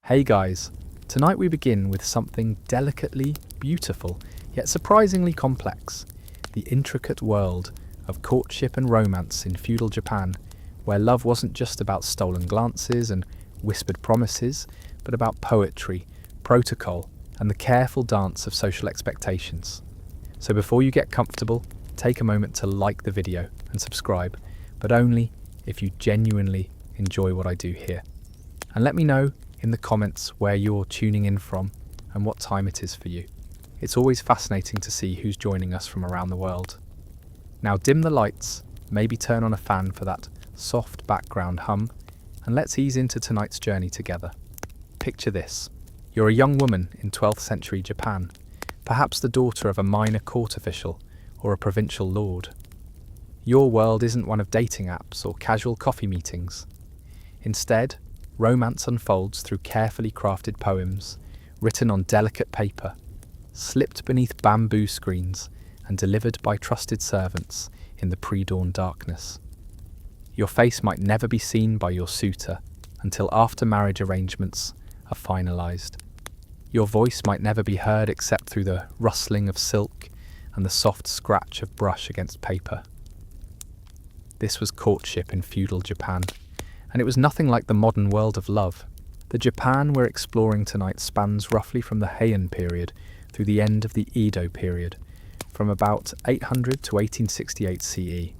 Hey guys, tonight we begin with something delicately beautiful, yet surprisingly complex. The intricate world of courtship and romance in feudal Japan, where love wasn't just about stolen glances and whispered promises, but about poetry, protocol, and the careful dance of social expectations. So before you get comfortable, take a moment to like the video and subscribe, but only if you genuinely enjoy what I do here. And let me know in the comments where you're tuning in from and what time it is for you. It's always fascinating to see who's joining us from around the world. Now dim the lights, maybe turn on a fan for that soft background hum, and let's ease into tonight's journey together. Picture this. You're a young woman in 12th century Japan, perhaps the daughter of a minor court official or a provincial lord. Your world isn't one of dating apps or casual coffee meetings. Instead, romance unfolds through carefully crafted poems, written on delicate paper, slipped beneath bamboo screens, and delivered by trusted servants in the pre-dawn darkness. Your face might never be seen by your suitor until after marriage arrangements are finalized. Your voice might never be heard except through the rustling of silk and the soft scratch of brush against paper. This was courtship in feudal Japan, and it was nothing like the modern world of love. The Japan we're exploring tonight spans roughly from the Heian period through the end of the Edo period, from about 800 to 1868 CE.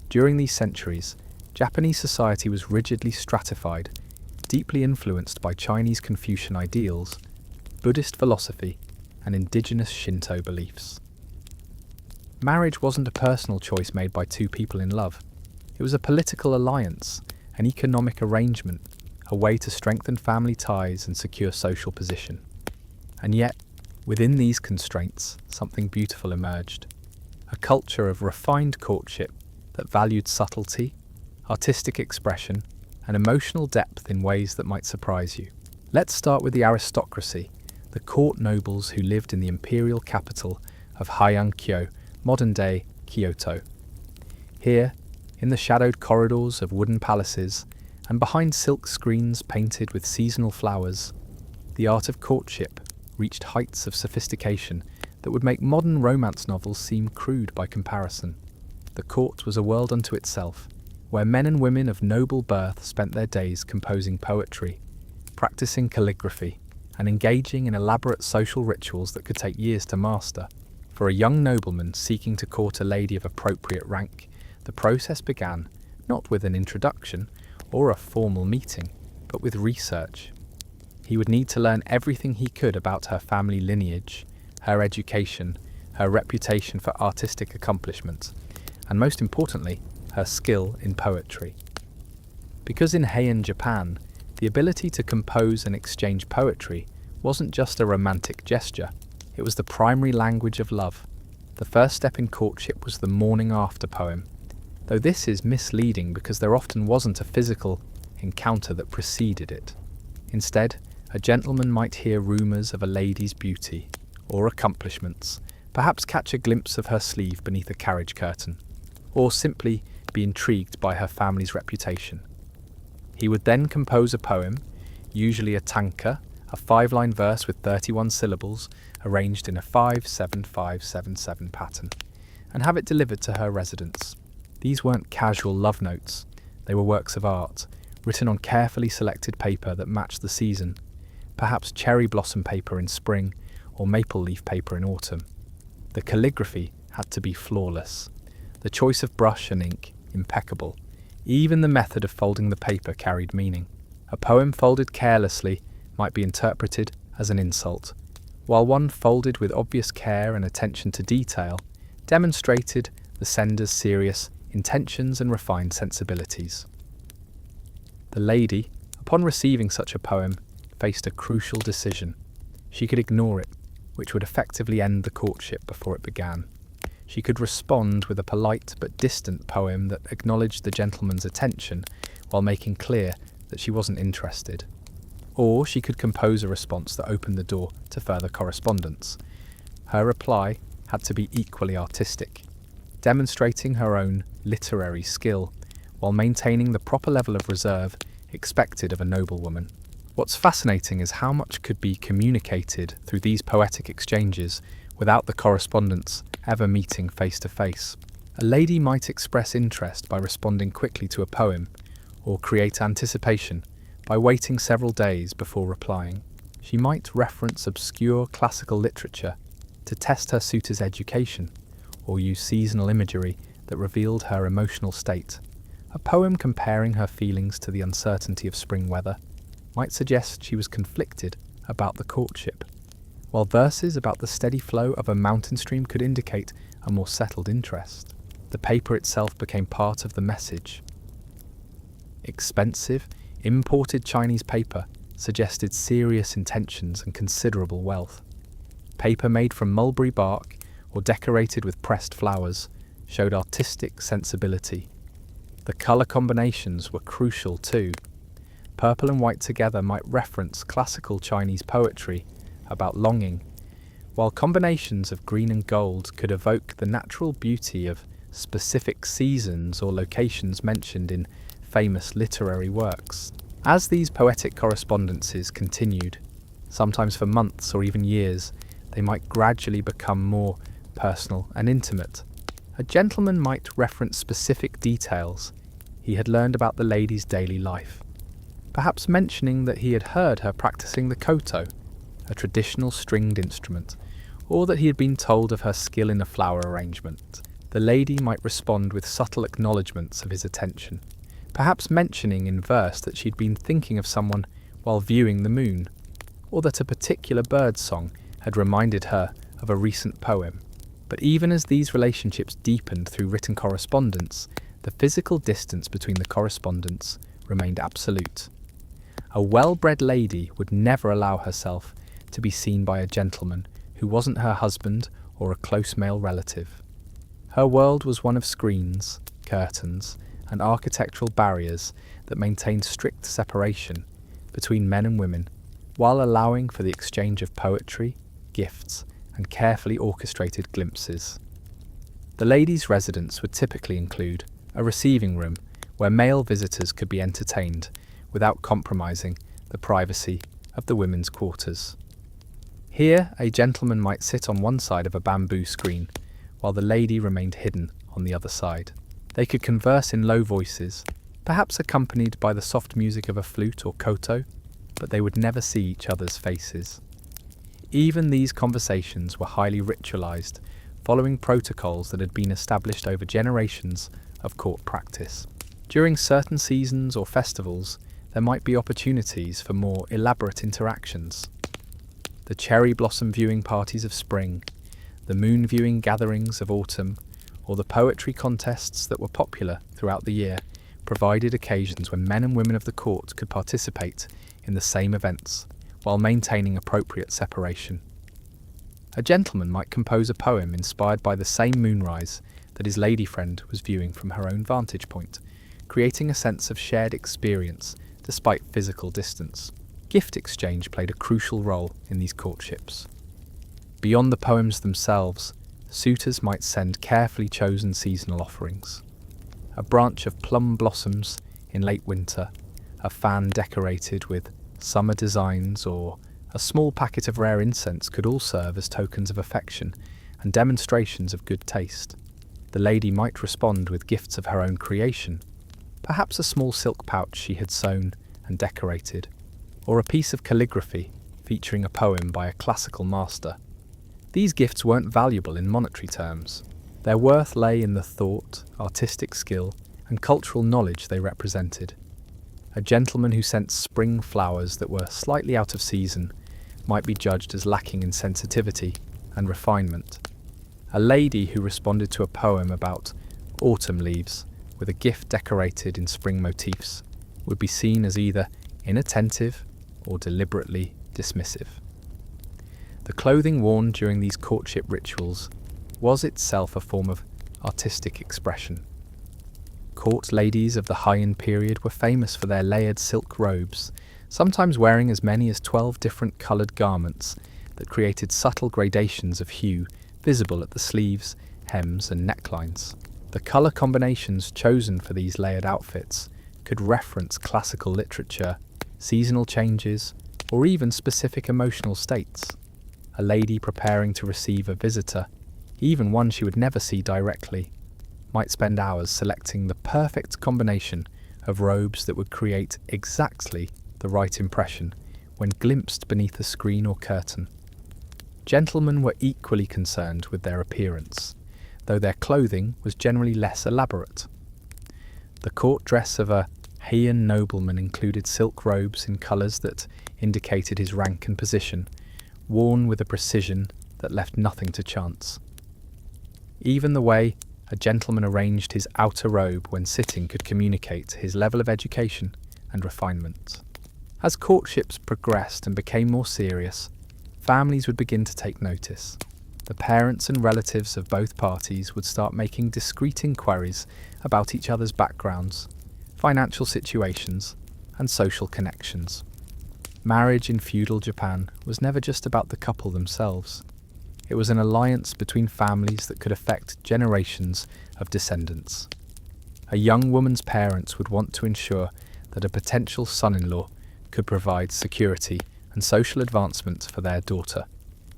During these centuries, Japanese society was rigidly stratified, deeply influenced by Chinese Confucian ideals, Buddhist philosophy, and indigenous Shinto beliefs. Marriage wasn't a personal choice made by two people in love. It was a political alliance, an economic arrangement, a way to strengthen family ties and secure social position. And yet, within these constraints, something beautiful emerged. A culture of refined courtship that valued subtlety, artistic expression, and emotional depth in ways that might surprise you. Let's start with the aristocracy, the court nobles who lived in the imperial capital of Heian-kyo, modern-day Kyoto. Here, in the shadowed corridors of wooden palaces, and behind silk screens painted with seasonal flowers, the art of courtship reached heights of sophistication that would make modern romance novels seem crude by comparison. The court was a world unto itself, where men and women of noble birth spent their days composing poetry, practicing calligraphy, and engaging in elaborate social rituals that could take years to master. For a young nobleman seeking to court a lady of appropriate rank, the process began not with an introduction or a formal meeting, but with research. He would need to learn everything he could about her family lineage, her education, her reputation for artistic accomplishments, and most importantly, her skill in poetry. Because in Heian Japan, the ability to compose and exchange poetry wasn't just a romantic gesture, it was the primary language of love. The first step in courtship was the morning after poem, though this is misleading because there often wasn't a physical encounter that preceded it. Instead, a gentleman might hear rumours of a lady's beauty or accomplishments, perhaps catch a glimpse of her sleeve beneath a carriage curtain, or simply be intrigued by her family's reputation. He would then compose a poem, usually a tanka, a 5-line verse with 31 syllables, arranged in a 5-7-5-7-7 pattern, and have it delivered to her residence. These weren't casual love notes, they were works of art, written on carefully selected paper that matched the season, perhaps cherry blossom paper in spring or maple leaf paper in autumn. The calligraphy had to be flawless, the choice of brush and ink impeccable. Even the method of folding the paper carried meaning. A poem folded carelessly might be interpreted as an insult, while one folded with obvious care and attention to detail demonstrated the sender's serious intentions and refined sensibilities. The lady, upon receiving such a poem, faced a crucial decision. She could ignore it, which would effectively end the courtship before it began. She could respond with a polite but distant poem that acknowledged the gentleman's attention while making clear that she wasn't interested. Or she could compose a response that opened the door to further correspondence. Her reply had to be equally artistic, demonstrating her own literary skill while maintaining the proper level of reserve expected of a noblewoman. What's fascinating is how much could be communicated through these poetic exchanges without the correspondents ever meeting face to face. A lady might express interest by responding quickly to a poem, or create anticipation by waiting several days before replying. She might reference obscure classical literature to test her suitor's education, or use seasonal imagery that revealed her emotional state. A poem comparing her feelings to the uncertainty of spring weather might suggest she was conflicted about the courtship, while verses about the steady flow of a mountain stream could indicate a more settled interest. The paper itself became part of the message. Expensive, imported Chinese paper suggested serious intentions and considerable wealth. Paper made from mulberry bark or decorated with pressed flowers showed artistic sensibility. The colour combinations were crucial too. Purple and white together might reference classical Chinese poetry about longing, while combinations of green and gold could evoke the natural beauty of specific seasons or locations mentioned in famous literary works. As these poetic correspondences continued, sometimes for months or even years, they might gradually become more personal and intimate. A gentleman might reference specific details he had learned about the lady's daily life, perhaps mentioning that he had heard her practicing the koto, a traditional stringed instrument, or that he had been told of her skill in a flower arrangement. The lady might respond with subtle acknowledgements of his attention, perhaps mentioning in verse that she'd been thinking of someone while viewing the moon, or that a particular bird song had reminded her of a recent poem. But even as these relationships deepened through written correspondence, the physical distance between the correspondents remained absolute. A well-bred lady would never allow herself to be seen by a gentleman who wasn't her husband or a close male relative. Her world was one of screens, curtains, and architectural barriers that maintained strict separation between men and women, while allowing for the exchange of poetry, gifts, and carefully orchestrated glimpses. The lady's residence would typically include a receiving room where male visitors could be entertained without compromising the privacy of the women's quarters. Here, a gentleman might sit on one side of a bamboo screen, while the lady remained hidden on the other side. They could converse in low voices, perhaps accompanied by the soft music of a flute or koto, but they would never see each other's faces. Even these conversations were highly ritualized, following protocols that had been established over generations of court practice. During certain seasons or festivals, there might be opportunities for more elaborate interactions. The cherry blossom viewing parties of spring, the moon viewing gatherings of autumn, or the poetry contests that were popular throughout the year, provided occasions when men and women of the court could participate in the same events, while maintaining appropriate separation. A gentleman might compose a poem inspired by the same moonrise that his lady friend was viewing from her own vantage point, creating a sense of shared experience despite physical distance. Gift exchange played a crucial role in these courtships. Beyond the poems themselves, suitors might send carefully chosen seasonal offerings. A branch of plum blossoms in late winter, a fan decorated with summer designs, or a small packet of rare incense could all serve as tokens of affection and demonstrations of good taste. The lady might respond with gifts of her own creation, perhaps a small silk pouch she had sewn and decorated, or a piece of calligraphy featuring a poem by a classical master. These gifts weren't valuable in monetary terms. Their worth lay in the thought, artistic skill, and cultural knowledge they represented. A gentleman who sent spring flowers that were slightly out of season might be judged as lacking in sensitivity and refinement. A lady who responded to a poem about autumn leaves with a gift decorated in spring motifs would be seen as either inattentive or deliberately dismissive. The clothing worn during these courtship rituals was itself a form of artistic expression. Court ladies of the Heian period were famous for their layered silk robes, sometimes wearing as many as 12 different coloured garments that created subtle gradations of hue visible at the sleeves, hems, and necklines. The colour combinations chosen for these layered outfits could reference classical literature, seasonal changes, or even specific emotional states. A lady preparing to receive a visitor, even one she would never see directly, might spend hours selecting the perfect combination of robes that would create exactly the right impression when glimpsed beneath a screen or curtain. Gentlemen were equally concerned with their appearance, though their clothing was generally less elaborate. The court dress of a Heian nobleman included silk robes in colours that indicated his rank and position, worn with a precision that left nothing to chance. Even the way a gentleman arranged his outer robe when sitting could communicate his level of education and refinement. As courtships progressed and became more serious, families would begin to take notice. The parents and relatives of both parties would start making discreet inquiries about each other's backgrounds, financial situations, and social connections. Marriage in feudal Japan was never just about the couple themselves. It was an alliance between families that could affect generations of descendants. A young woman's parents would want to ensure that a potential son-in-law could provide security and social advancement for their daughter,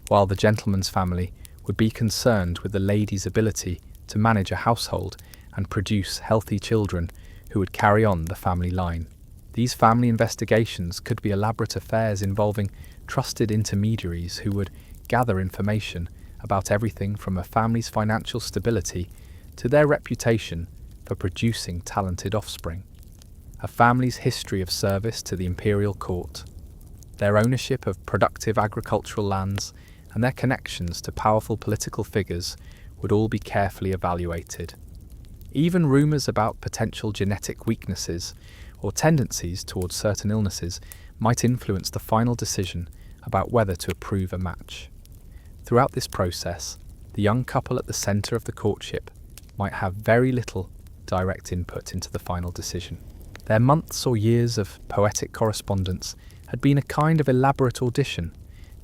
while the gentleman's family would be concerned with the lady's ability to manage a household and produce healthy children who would carry on the family line. These family investigations could be elaborate affairs involving trusted intermediaries who would gather information about everything from a family's financial stability to their reputation for producing talented offspring. A family's history of service to the imperial court, their ownership of productive agricultural lands, and their connections to powerful political figures would all be carefully evaluated. Even rumours about potential genetic weaknesses or tendencies towards certain illnesses might influence the final decision about whether to approve a match. Throughout this process, the young couple at the centre of the courtship might have very little direct input into the final decision. Their months or years of poetic correspondence had been a kind of elaborate audition,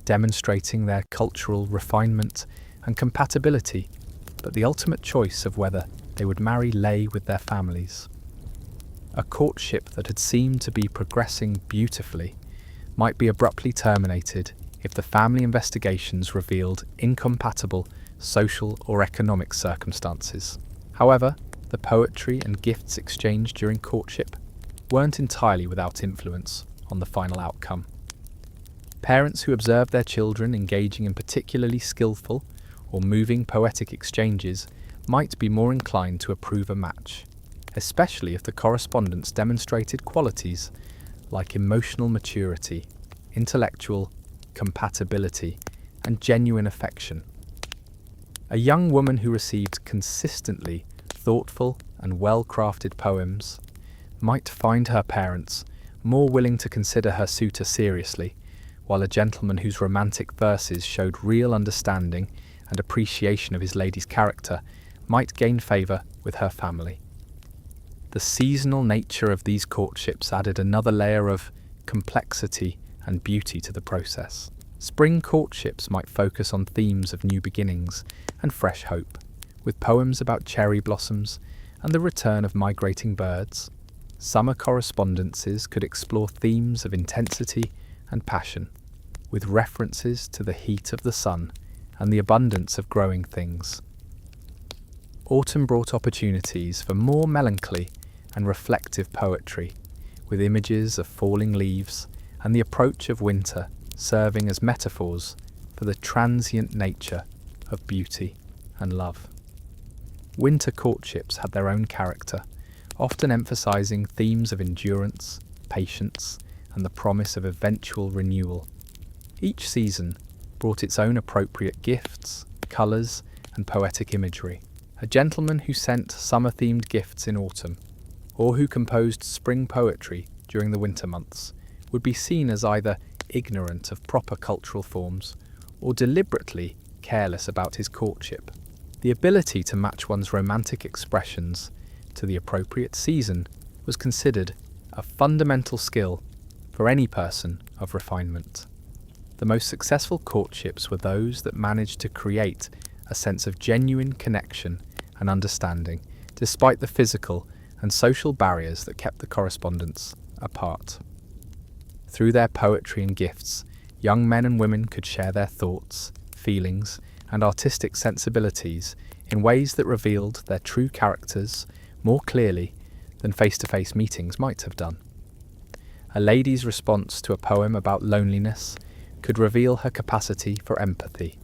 demonstrating their cultural refinement and compatibility, but the ultimate choice of whether they would marry lay with their families. A courtship that had seemed to be progressing beautifully might be abruptly terminated if the family investigations revealed incompatible social or economic circumstances. However, the poetry and gifts exchanged during courtship weren't entirely without influence on the final outcome. Parents who observed their children engaging in particularly skillful or moving poetic exchanges might be more inclined to approve a match, especially if the correspondence demonstrated qualities like emotional maturity, intellectual compatibility, and genuine affection. A young woman who received consistently thoughtful and well-crafted poems might find her parents more willing to consider her suitor seriously, while a gentleman whose romantic verses showed real understanding and appreciation of his lady's character might gain favour with her family. The seasonal nature of these courtships added another layer of complexity and beauty to the process. Spring courtships might focus on themes of new beginnings and fresh hope, with poems about cherry blossoms and the return of migrating birds. Summer correspondences could explore themes of intensity and passion, with references to the heat of the sun and the abundance of growing things. Autumn brought opportunities for more melancholy and reflective poetry, with images of falling leaves and the approach of winter serving as metaphors for the transient nature of beauty and love. Winter courtships had their own character, often emphasizing themes of endurance, patience, and the promise of eventual renewal. Each season brought its own appropriate gifts, colours, and poetic imagery. A gentleman who sent summer-themed gifts in autumn, or who composed spring poetry during the winter months, would be seen as either ignorant of proper cultural forms or deliberately careless about his courtship. The ability to match one's romantic expressions to the appropriate season was considered a fundamental skill for any person of refinement. The most successful courtships were those that managed to create a sense of genuine connection and understanding, despite the physical and social barriers that kept the correspondence apart. Through their poetry and gifts, young men and women could share their thoughts, feelings, and artistic sensibilities in ways that revealed their true characters more clearly than face-to-face meetings might have done. A lady's response to a poem about loneliness could reveal her capacity for empathy,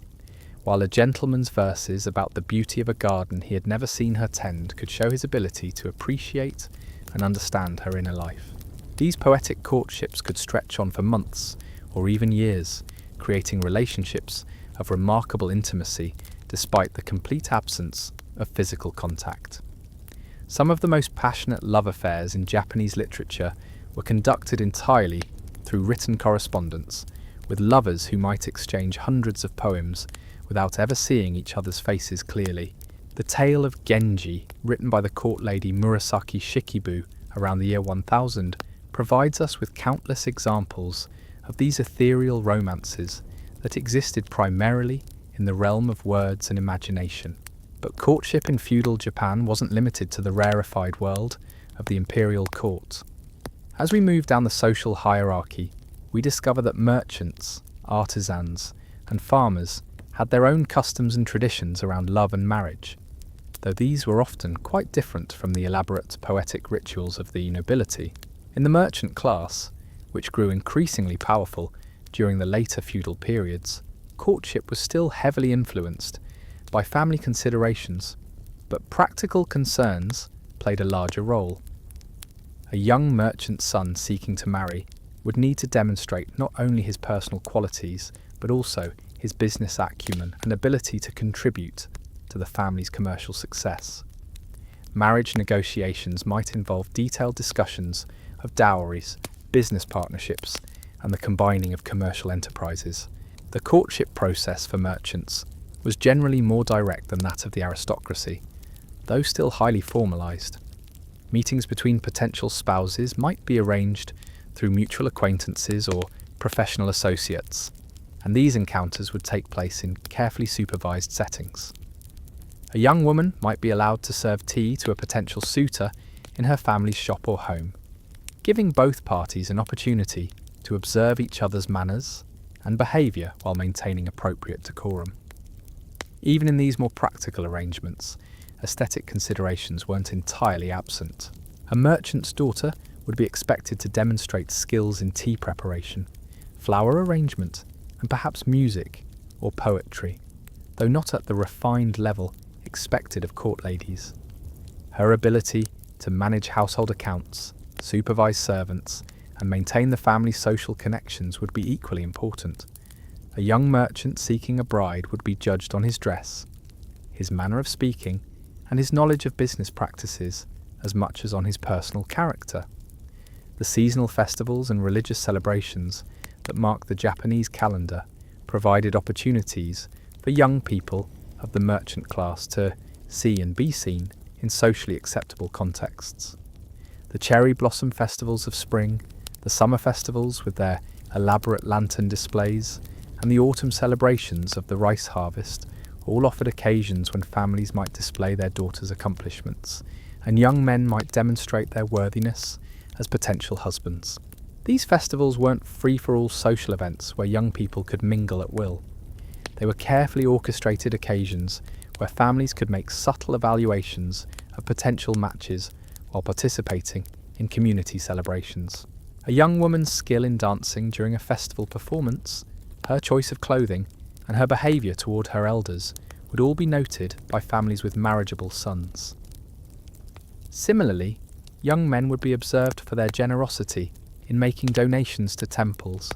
while a gentleman's verses about the beauty of a garden he had never seen her tend could show his ability to appreciate and understand her inner life. These poetic courtships could stretch on for months or even years, creating relationships of remarkable intimacy despite the complete absence of physical contact. Some of the most passionate love affairs in Japanese literature were conducted entirely through written correspondence, with lovers who might exchange hundreds of poems without ever seeing each other's faces clearly. The tale of Genji, written by the court lady Murasaki Shikibu around the year 1000, provides us with countless examples of these ethereal romances that existed primarily in the realm of words and imagination. But courtship in feudal Japan wasn't limited to the rarefied world of the imperial court. As we move down the social hierarchy, we discover that merchants, artisans, and farmers had their own customs and traditions around love and marriage, though these were often quite different from the elaborate poetic rituals of the nobility. In the merchant class, which grew increasingly powerful during the later feudal periods, courtship was still heavily influenced by family considerations, but practical concerns played a larger role. A young merchant son seeking to marry would need to demonstrate not only his personal qualities, but also his business acumen and ability to contribute to the family's commercial success. Marriage negotiations might involve detailed discussions of dowries, business partnerships, and the combining of commercial enterprises. The courtship process for merchants was generally more direct than that of the aristocracy, though still highly formalized. Meetings between potential spouses might be arranged through mutual acquaintances or professional associates, and these encounters would take place in carefully supervised settings. A young woman might be allowed to serve tea to a potential suitor in her family's shop or home, giving both parties an opportunity to observe each other's manners and behaviour while maintaining appropriate decorum. Even in these more practical arrangements, aesthetic considerations weren't entirely absent. A merchant's daughter would be expected to demonstrate skills in tea preparation, flower arrangement, and perhaps music or poetry, though not at the refined level expected of court ladies. Her ability to manage household accounts, supervise servants, and maintain the family's social connections would be equally important. A young merchant seeking a bride would be judged on his dress, his manner of speaking, and his knowledge of business practices as much as on his personal character. The seasonal festivals and religious celebrations that marked the Japanese calendar provided opportunities for young people of the merchant class to see and be seen in socially acceptable contexts. The cherry blossom festivals of spring, the summer festivals with their elaborate lantern displays, and the autumn celebrations of the rice harvest all offered occasions when families might display their daughters' accomplishments, and young men might demonstrate their worthiness as potential husbands. These festivals weren't free-for-all social events where young people could mingle at will. They were carefully orchestrated occasions where families could make subtle evaluations of potential matches while participating in community celebrations. A young woman's skill in dancing during a festival performance, her choice of clothing, and her behaviour toward her elders would all be noted by families with marriageable sons. Similarly, young men would be observed for their generosity in making donations to temples,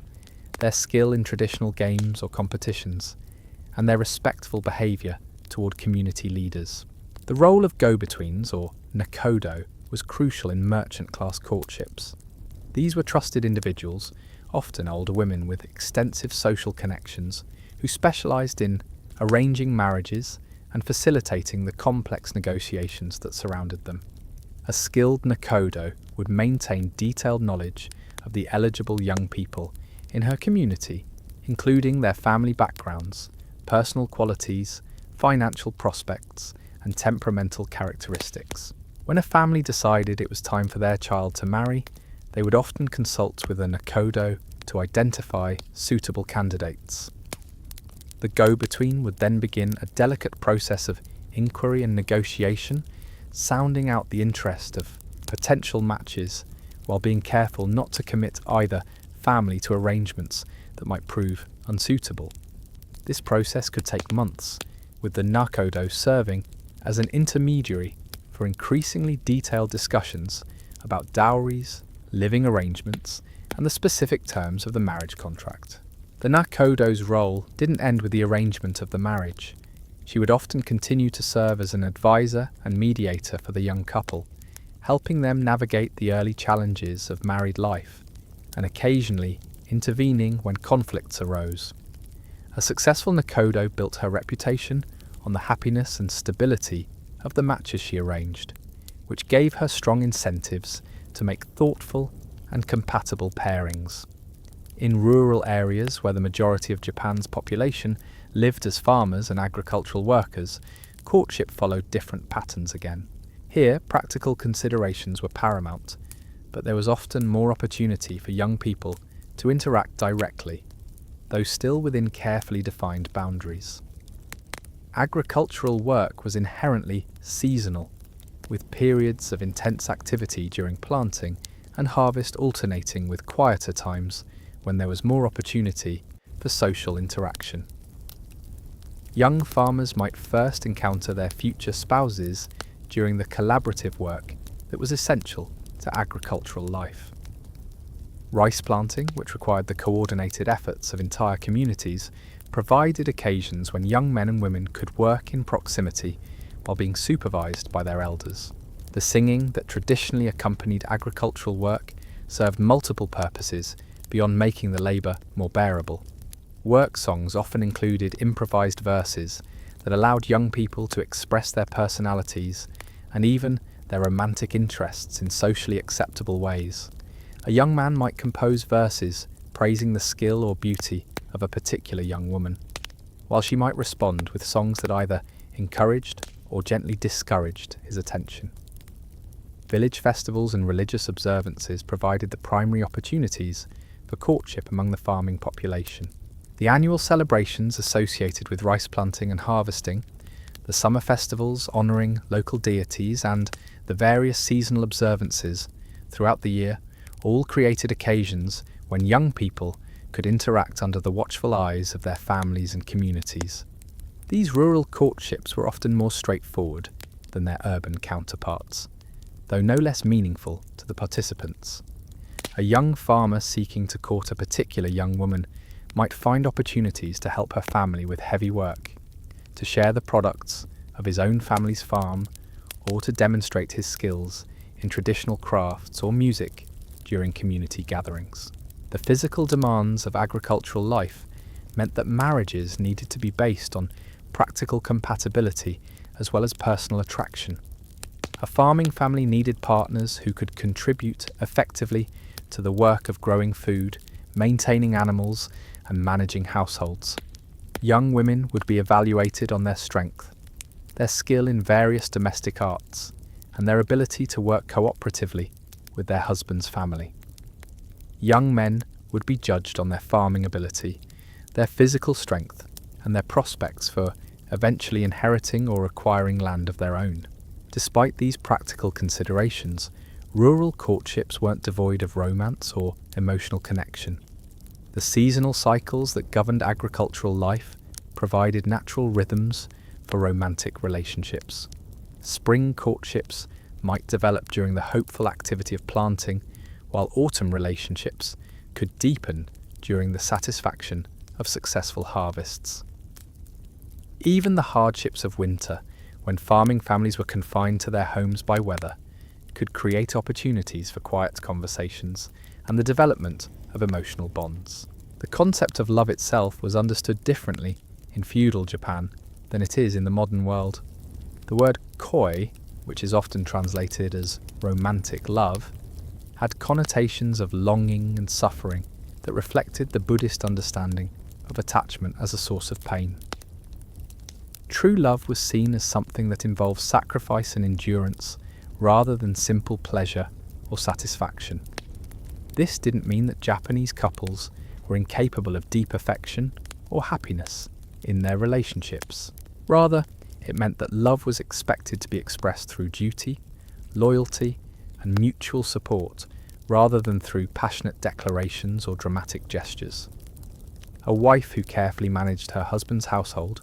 their skill in traditional games or competitions, and their respectful behaviour toward community leaders. The role of go-betweens, or nakodo, was crucial in merchant-class courtships. These were trusted individuals, often older women with extensive social connections, who specialised in arranging marriages and facilitating the complex negotiations that surrounded them. A skilled nakodo would maintain detailed knowledge of the eligible young people in her community, including their family backgrounds, personal qualities, financial prospects, and temperamental characteristics. When a family decided it was time for their child to marry, they would often consult with a nakodo to identify suitable candidates. The go-between would then begin a delicate process of inquiry and negotiation, sounding out the interest of potential matches while being careful not to commit either family to arrangements that might prove unsuitable. This process could take months, with the nakodo serving as an intermediary for increasingly detailed discussions about dowries, living arrangements, and the specific terms of the marriage contract. The nakodo's role didn't end with the arrangement of the marriage. She would often continue to serve as an advisor and mediator for the young couple, helping them navigate the early challenges of married life, and occasionally intervening when conflicts arose. A successful nakodo built her reputation on the happiness and stability of the matches she arranged, which gave her strong incentives to make thoughtful and compatible pairings. In rural areas where the majority of Japan's population lived as farmers and agricultural workers, courtship followed different patterns again. Here, practical considerations were paramount, but there was often more opportunity for young people to interact directly, though still within carefully defined boundaries. Agricultural work was inherently seasonal, with periods of intense activity during planting and harvest alternating with quieter times when there was more opportunity for social interaction. Young farmers might first encounter their future spouses during the collaborative work that was essential to agricultural life. Rice planting, which required the coordinated efforts of entire communities, provided occasions when young men and women could work in proximity while being supervised by their elders. The singing that traditionally accompanied agricultural work served multiple purposes beyond making the labour more bearable. Work songs often included improvised verses that allowed young people to express their personalities and even their romantic interests in socially acceptable ways. A young man might compose verses praising the skill or beauty of a particular young woman, while she might respond with songs that either encouraged or gently discouraged his attention. Village festivals and religious observances provided the primary opportunities for courtship among the farming population. The annual celebrations associated with rice planting and harvesting, the summer festivals honouring local deities, and the various seasonal observances throughout the year all created occasions when young people could interact under the watchful eyes of their families and communities. These rural courtships were often more straightforward than their urban counterparts, though no less meaningful to the participants. A young farmer seeking to court a particular young woman might find opportunities to help her family with heavy work, to share the products of his own family's farm, or to demonstrate his skills in traditional crafts or music during community gatherings. The physical demands of agricultural life meant that marriages needed to be based on practical compatibility as well as personal attraction. A farming family needed partners who could contribute effectively to the work of growing food, maintaining animals, and managing households. Young women would be evaluated on their strength, their skill in various domestic arts, and their ability to work cooperatively with their husband's family. Young men would be judged on their farming ability, their physical strength, and their prospects for eventually inheriting or acquiring land of their own. Despite these practical considerations, rural courtships weren't devoid of romance or emotional connection. The seasonal cycles that governed agricultural life provided natural rhythms for romantic relationships. Spring courtships might develop during the hopeful activity of planting, while autumn relationships could deepen during the satisfaction of successful harvests. Even the hardships of winter, when farming families were confined to their homes by weather, could create opportunities for quiet conversations and the development of emotional bonds. The concept of love itself was understood differently in feudal Japan than it is in the modern world. The word koi, which is often translated as romantic love, had connotations of longing and suffering that reflected the Buddhist understanding of attachment as a source of pain. True love was seen as something that involved sacrifice and endurance rather than simple pleasure or satisfaction. This didn't mean that Japanese couples were incapable of deep affection or happiness in their relationships. Rather, it meant that love was expected to be expressed through duty, loyalty, and mutual support, rather than through passionate declarations or dramatic gestures. A wife who carefully managed her husband's household,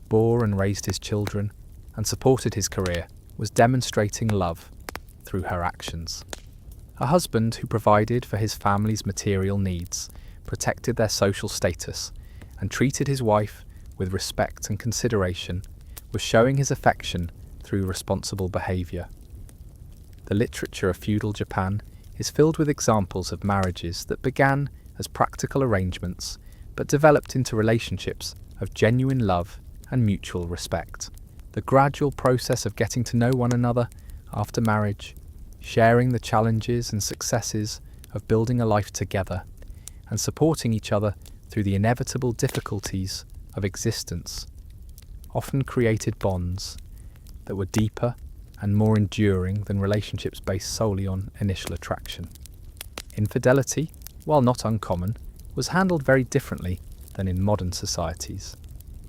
bore and raised his children, and supported his career was demonstrating love through her actions. A husband who provided for his family's material needs, protected their social status, and treated his wife with respect and consideration was showing his affection through responsible behaviour. The literature of feudal Japan is filled with examples of marriages that began as practical arrangements but developed into relationships of genuine love and mutual respect. The gradual process of getting to know one another after marriage, sharing the challenges and successes of building a life together, and supporting each other through the inevitable difficulties of existence, often created bonds that were deeper and more enduring than relationships based solely on initial attraction. Infidelity, while not uncommon, was handled very differently than in modern societies.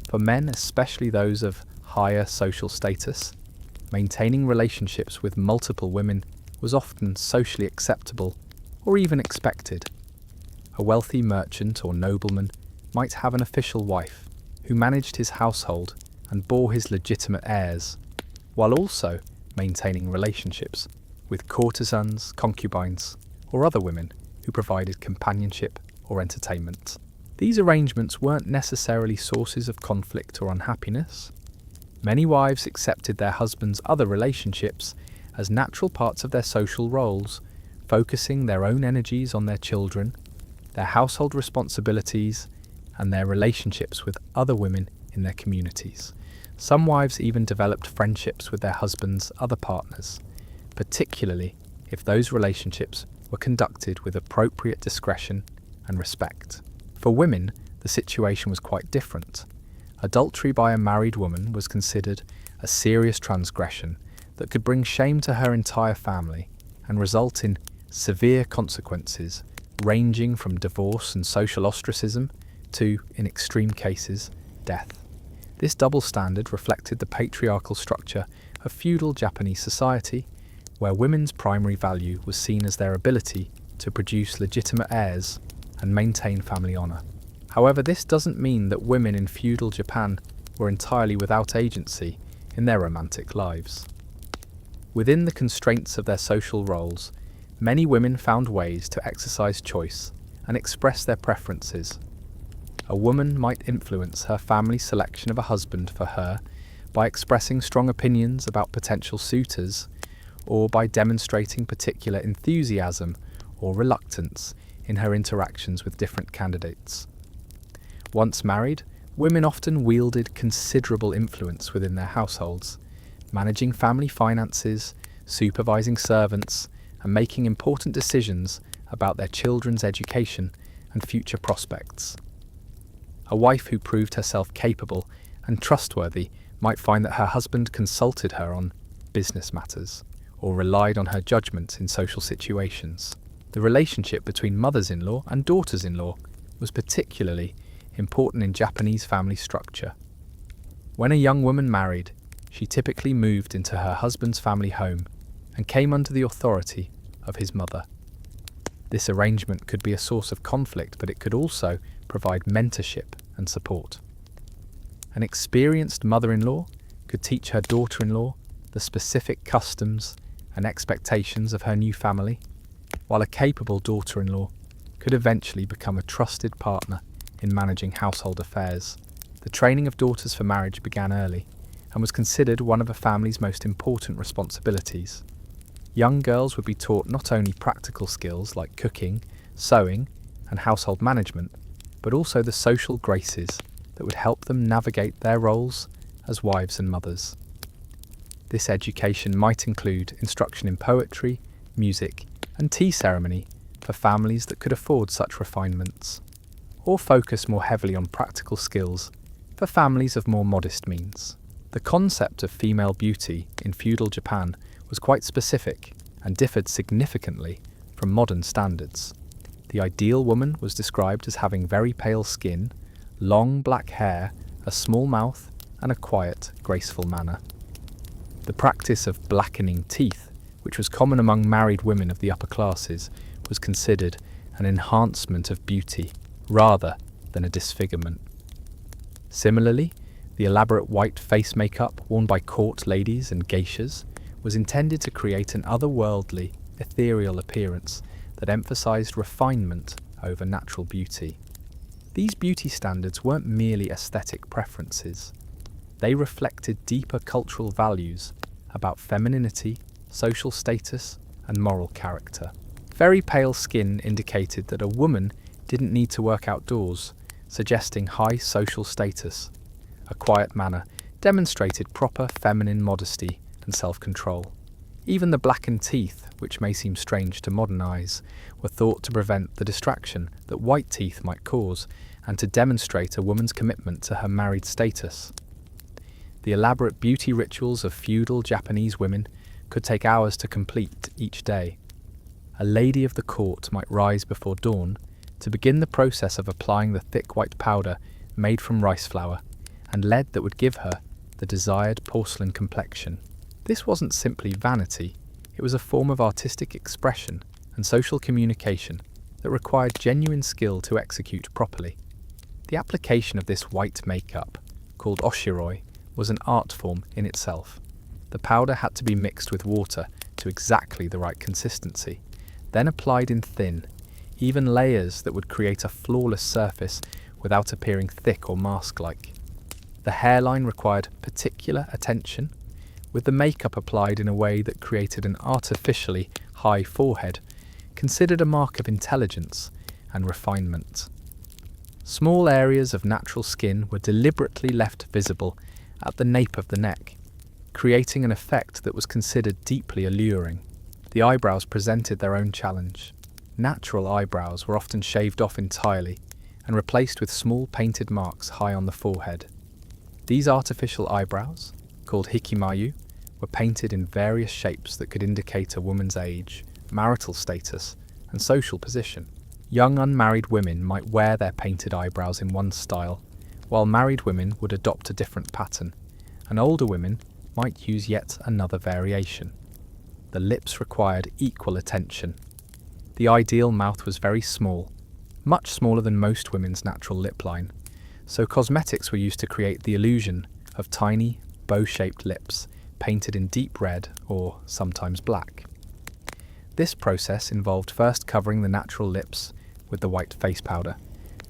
For men, especially those of higher social status, maintaining relationships with multiple women was often socially acceptable or even expected. A wealthy merchant or nobleman might have an official wife who managed his household and bore his legitimate heirs, while also maintaining relationships with courtesans, concubines, or other women who provided companionship or entertainment. These arrangements weren't necessarily sources of conflict or unhappiness. Many wives accepted their husbands' other relationships as natural parts of their social roles, focusing their own energies on their children, their household responsibilities, and their relationships with other women in their communities. Some wives even developed friendships with their husbands' other partners, particularly if those relationships were conducted with appropriate discretion and respect. For women, the situation was quite different. Adultery by a married woman was considered a serious transgression that could bring shame to her entire family and result in severe consequences ranging from divorce and social ostracism to, in extreme cases, death. This double standard reflected the patriarchal structure of feudal Japanese society, where women's primary value was seen as their ability to produce legitimate heirs and maintain family honour. However, this doesn't mean that women in feudal Japan were entirely without agency in their romantic lives. Within the constraints of their social roles, many women found ways to exercise choice and express their preferences. A woman might influence her family's selection of a husband for her by expressing strong opinions about potential suitors, or by demonstrating particular enthusiasm or reluctance in her interactions with different candidates. Once married, women often wielded considerable influence within their households, managing family finances, supervising servants, and making important decisions about their children's education and future prospects. A wife who proved herself capable and trustworthy might find that her husband consulted her on business matters or relied on her judgment in social situations. The relationship between mothers-in-law and daughters-in-law was particularly important in Japanese family structure. When a young woman married, she typically moved into her husband's family home and came under the authority of his mother. This arrangement could be a source of conflict, but it could also provide mentorship and support. An experienced mother-in-law could teach her daughter-in-law the specific customs and expectations of her new family, while a capable daughter-in-law could eventually become a trusted partner in managing household affairs. The training of daughters for marriage began early and was considered one of a family's most important responsibilities. Young girls would be taught not only practical skills like cooking, sewing, and household management, but also the social graces that would help them navigate their roles as wives and mothers. This education might include instruction in poetry, music, and tea ceremony for families that could afford such refinements, or focus more heavily on practical skills for families of more modest means. The concept of female beauty in feudal Japan was quite specific and differed significantly from modern standards. The ideal woman was described as having very pale skin, long black hair, a small mouth, and a quiet, graceful manner. The practice of blackening teeth, which was common among married women of the upper classes, was considered an enhancement of beauty rather than a disfigurement. Similarly, the elaborate white face makeup worn by court ladies and geishas was intended to create an otherworldly, ethereal appearance that emphasized refinement over natural beauty. These beauty standards weren't merely aesthetic preferences. They reflected deeper cultural values about femininity, social status, and moral character. Very pale skin indicated that a woman didn't need to work outdoors, suggesting high social status. A quiet manner demonstrated proper feminine modesty and self-control. Even the blackened teeth, which may seem strange to modern eyes, were thought to prevent the distraction that white teeth might cause and to demonstrate a woman's commitment to her married status. The elaborate beauty rituals of feudal Japanese women could take hours to complete each day. A lady of the court might rise before dawn to begin the process of applying the thick white powder made from rice flour and lead that would give her the desired porcelain complexion. This wasn't simply vanity, it was a form of artistic expression and social communication that required genuine skill to execute properly. The application of this white makeup, called oshiroi, was an art form in itself. The powder had to be mixed with water to exactly the right consistency, then applied in thin, even layers that would create a flawless surface without appearing thick or mask-like. The hairline required particular attention, with the makeup applied in a way that created an artificially high forehead, considered a mark of intelligence and refinement. Small areas of natural skin were deliberately left visible at the nape of the neck, creating an effect that was considered deeply alluring. The eyebrows presented their own challenge. Natural eyebrows were often shaved off entirely and replaced with small painted marks high on the forehead. These artificial eyebrows, called hikimayu, were painted in various shapes that could indicate a woman's age, marital status, and social position. Young unmarried women might wear their painted eyebrows in one style, while married women would adopt a different pattern, and older women might use yet another variation. The lips required equal attention. The ideal mouth was very small, much smaller than most women's natural lip line, so cosmetics were used to create the illusion of tiny, bow-shaped lips painted in deep red or sometimes black. This process involved first covering the natural lips with the white face powder,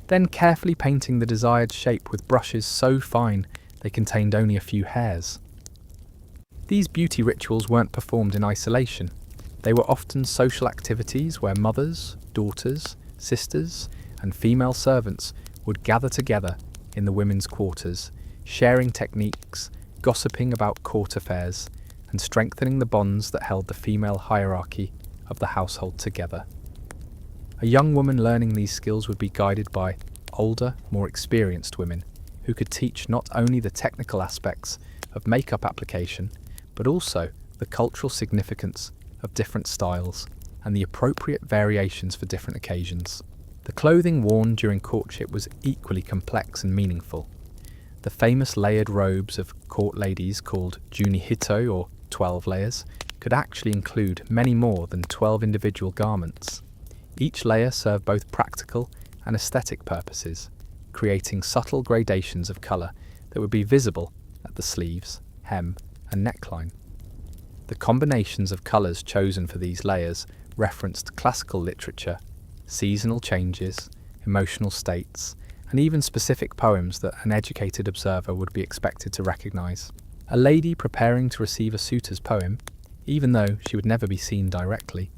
then carefully painting the desired shape with brushes so fine they contained only a few hairs. These beauty rituals weren't performed in isolation. They were often social activities where mothers, daughters, sisters, and female servants would gather together in the women's quarters, sharing techniques, gossiping about court affairs, and strengthening the bonds that held the female hierarchy of the household together. A young woman learning these skills would be guided by older, more experienced women who could teach not only the technical aspects of makeup application, but also the cultural significance of different styles and the appropriate variations for different occasions. The clothing worn during courtship was equally complex and meaningful. The famous layered robes of court ladies called junihito, or 12 layers, could actually include many more than 12 individual garments. Each layer served both practical and aesthetic purposes, creating subtle gradations of colour that would be visible at the sleeves, hem, and neckline. The combinations of colours chosen for these layers referenced classical literature, seasonal changes, emotional states, and even specific poems that an educated observer would be expected to recognise. A lady preparing to receive a suitor's poem, even though she would never be seen directly,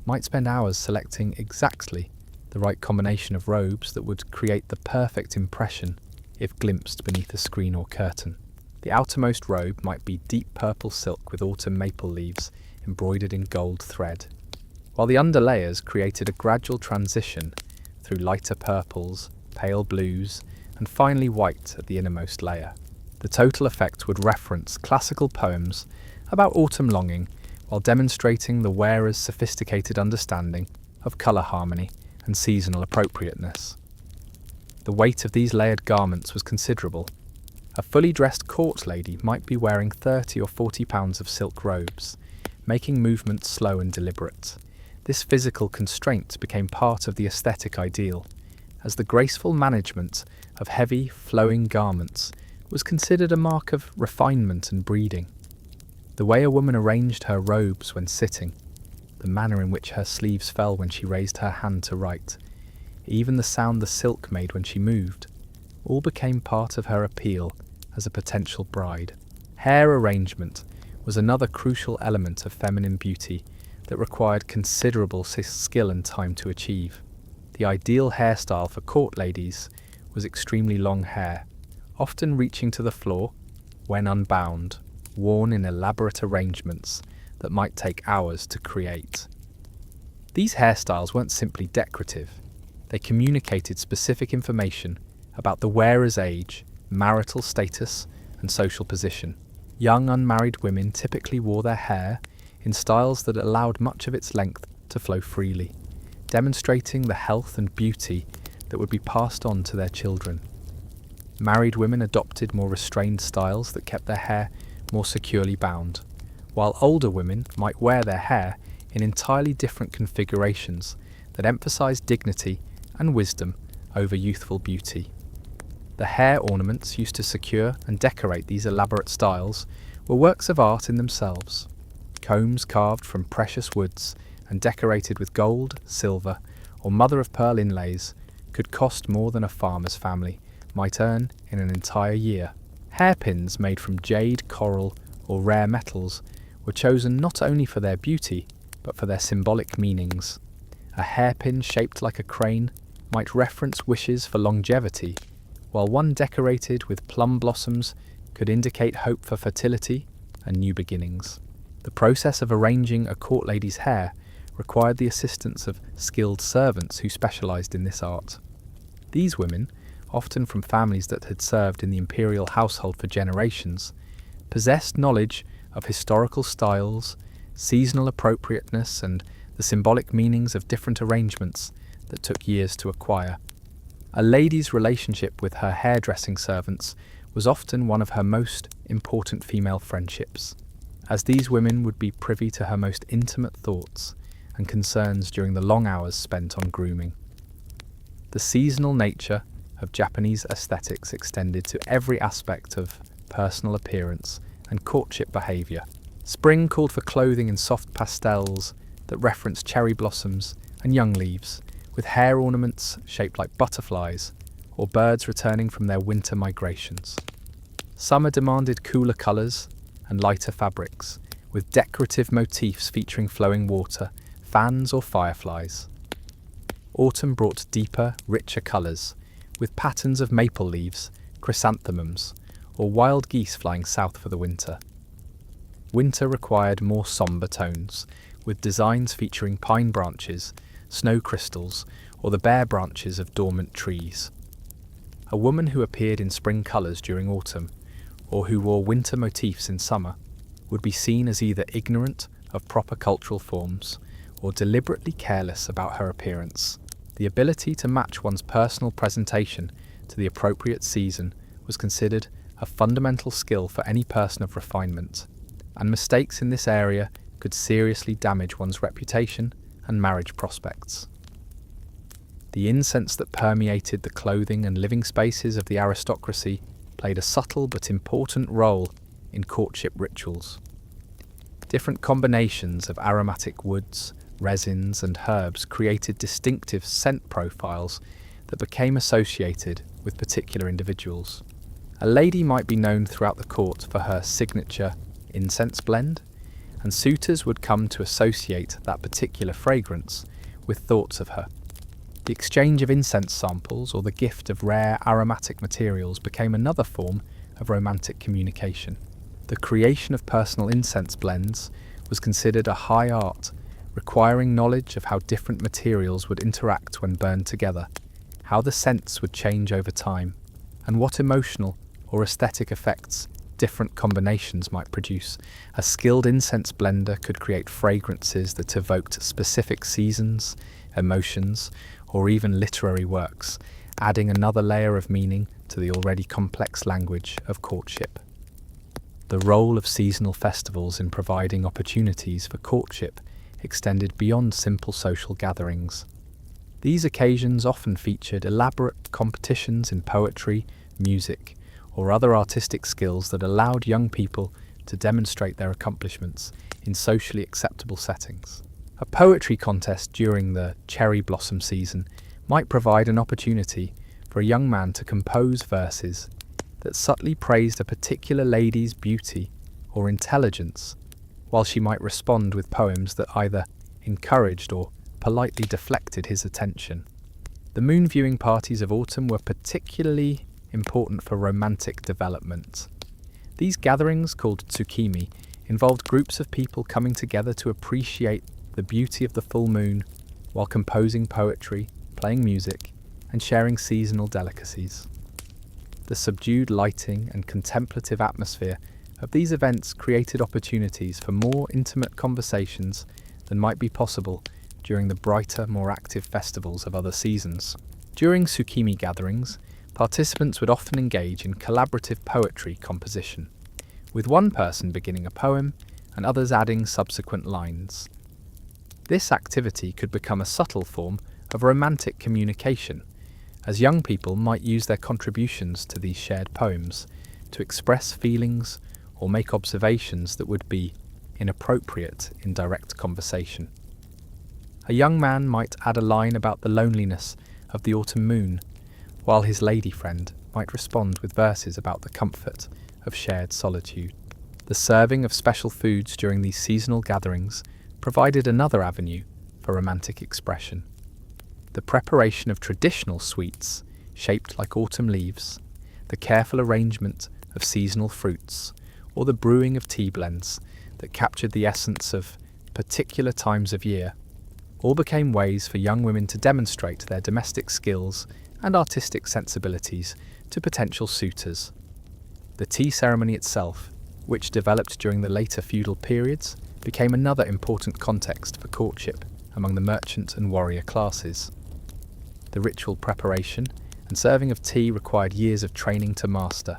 might spend hours selecting exactly the right combination of robes that would create the perfect impression if glimpsed beneath a screen or curtain. The outermost robe might be deep purple silk with autumn maple leaves embroidered in gold thread, while the underlayers created a gradual transition through lighter purples, pale blues, and finally white at the innermost layer. The total effect would reference classical poems about autumn longing while demonstrating the wearer's sophisticated understanding of colour harmony and seasonal appropriateness. The weight of these layered garments was considerable. A fully dressed court lady might be wearing 30 or 40 pounds of silk robes, making movements slow and deliberate. This physical constraint became part of the aesthetic ideal, as the graceful management of heavy, flowing garments was considered a mark of refinement and breeding. The way a woman arranged her robes when sitting, the manner in which her sleeves fell when she raised her hand to write, even the sound the silk made when she moved, all became part of her appeal as a potential bride. Hair arrangement was another crucial element of feminine beauty that required considerable skill and time to achieve. The ideal hairstyle for court ladies was extremely long hair, often reaching to the floor, when unbound, worn in elaborate arrangements that might take hours to create. These hairstyles weren't simply decorative. They communicated specific information about the wearer's age, marital status, and social position. Young unmarried women typically wore their hair in styles that allowed much of its length to flow freely, demonstrating the health and beauty that would be passed on to their children. Married women adopted more restrained styles that kept their hair more securely bound, while older women might wear their hair in entirely different configurations that emphasized dignity and wisdom over youthful beauty. The hair ornaments used to secure and decorate these elaborate styles were works of art in themselves. Combs carved from precious woods and decorated with gold, silver, or mother-of-pearl inlays could cost more than a farmer's family might earn in an entire year. Hairpins made from jade, coral, or rare metals were chosen not only for their beauty, but for their symbolic meanings. A hairpin shaped like a crane might reference wishes for longevity, while one decorated with plum blossoms could indicate hope for fertility and new beginnings. The process of arranging a court lady's hair required the assistance of skilled servants who specialized in this art. These women, often from families that had served in the imperial household for generations, possessed knowledge of historical styles, seasonal appropriateness, and the symbolic meanings of different arrangements that took years to acquire. A lady's relationship with her hairdressing servants was often one of her most important female friendships, as these women would be privy to her most intimate thoughts and concerns during the long hours spent on grooming. The seasonal nature of Japanese aesthetics extended to every aspect of personal appearance and courtship behavior. Spring called for clothing in soft pastels that referenced cherry blossoms and young leaves, with hair ornaments shaped like butterflies or birds returning from their winter migrations. Summer demanded cooler colours and lighter fabrics, with decorative motifs featuring flowing water, fans or fireflies. Autumn brought deeper, richer colours, with patterns of maple leaves, chrysanthemums, or wild geese flying south for the winter. Winter required more sombre tones, with designs featuring pine branches, snow crystals, or the bare branches of dormant trees. A woman who appeared in spring colours during autumn, or who wore winter motifs in summer, would be seen as either ignorant of proper cultural forms or deliberately careless about her appearance. The ability to match one's personal presentation to the appropriate season was considered a fundamental skill for any person of refinement, and mistakes in this area could seriously damage one's reputation and marriage prospects. The incense that permeated the clothing and living spaces of the aristocracy played a subtle but important role in courtship rituals. Different combinations of aromatic woods, resins, and herbs created distinctive scent profiles that became associated with particular individuals. A lady might be known throughout the court for her signature incense blend, and suitors would come to associate that particular fragrance with thoughts of her. The exchange of incense samples or the gift of rare aromatic materials became another form of romantic communication. The creation of personal incense blends was considered a high art, requiring knowledge of how different materials would interact when burned together, how the scents would change over time, and what emotional or aesthetic effects different combinations might produce. A skilled incense blender could create fragrances that evoked specific seasons, emotions, or even literary works, adding another layer of meaning to the already complex language of courtship. The role of seasonal festivals in providing opportunities for courtship extended beyond simple social gatherings. These occasions often featured elaborate competitions in poetry, music, or other artistic skills that allowed young people to demonstrate their accomplishments in socially acceptable settings. A poetry contest during the cherry blossom season might provide an opportunity for a young man to compose verses that subtly praised a particular lady's beauty or intelligence, while she might respond with poems that either encouraged or politely deflected his attention. The moon viewing parties of autumn were particularly important for romantic development. These gatherings, called tsukimi, involved groups of people coming together to appreciate the beauty of the full moon while composing poetry, playing music, and sharing seasonal delicacies. The subdued lighting and contemplative atmosphere of these events created opportunities for more intimate conversations than might be possible during the brighter, more active festivals of other seasons. During tsukimi gatherings, participants would often engage in collaborative poetry composition, with one person beginning a poem and others adding subsequent lines. This activity could become a subtle form of romantic communication, as young people might use their contributions to these shared poems to express feelings or make observations that would be inappropriate in direct conversation. A young man might add a line about the loneliness of the autumn moon, while his lady friend might respond with verses about the comfort of shared solitude. The serving of special foods during these seasonal gatherings provided another avenue for romantic expression. The preparation of traditional sweets, shaped like autumn leaves, the careful arrangement of seasonal fruits, or the brewing of tea blends that captured the essence of particular times of year, all became ways for young women to demonstrate their domestic skills and artistic sensibilities to potential suitors. The tea ceremony itself, which developed during the later feudal periods, became another important context for courtship among the merchant and warrior classes. The ritual preparation and serving of tea required years of training to master,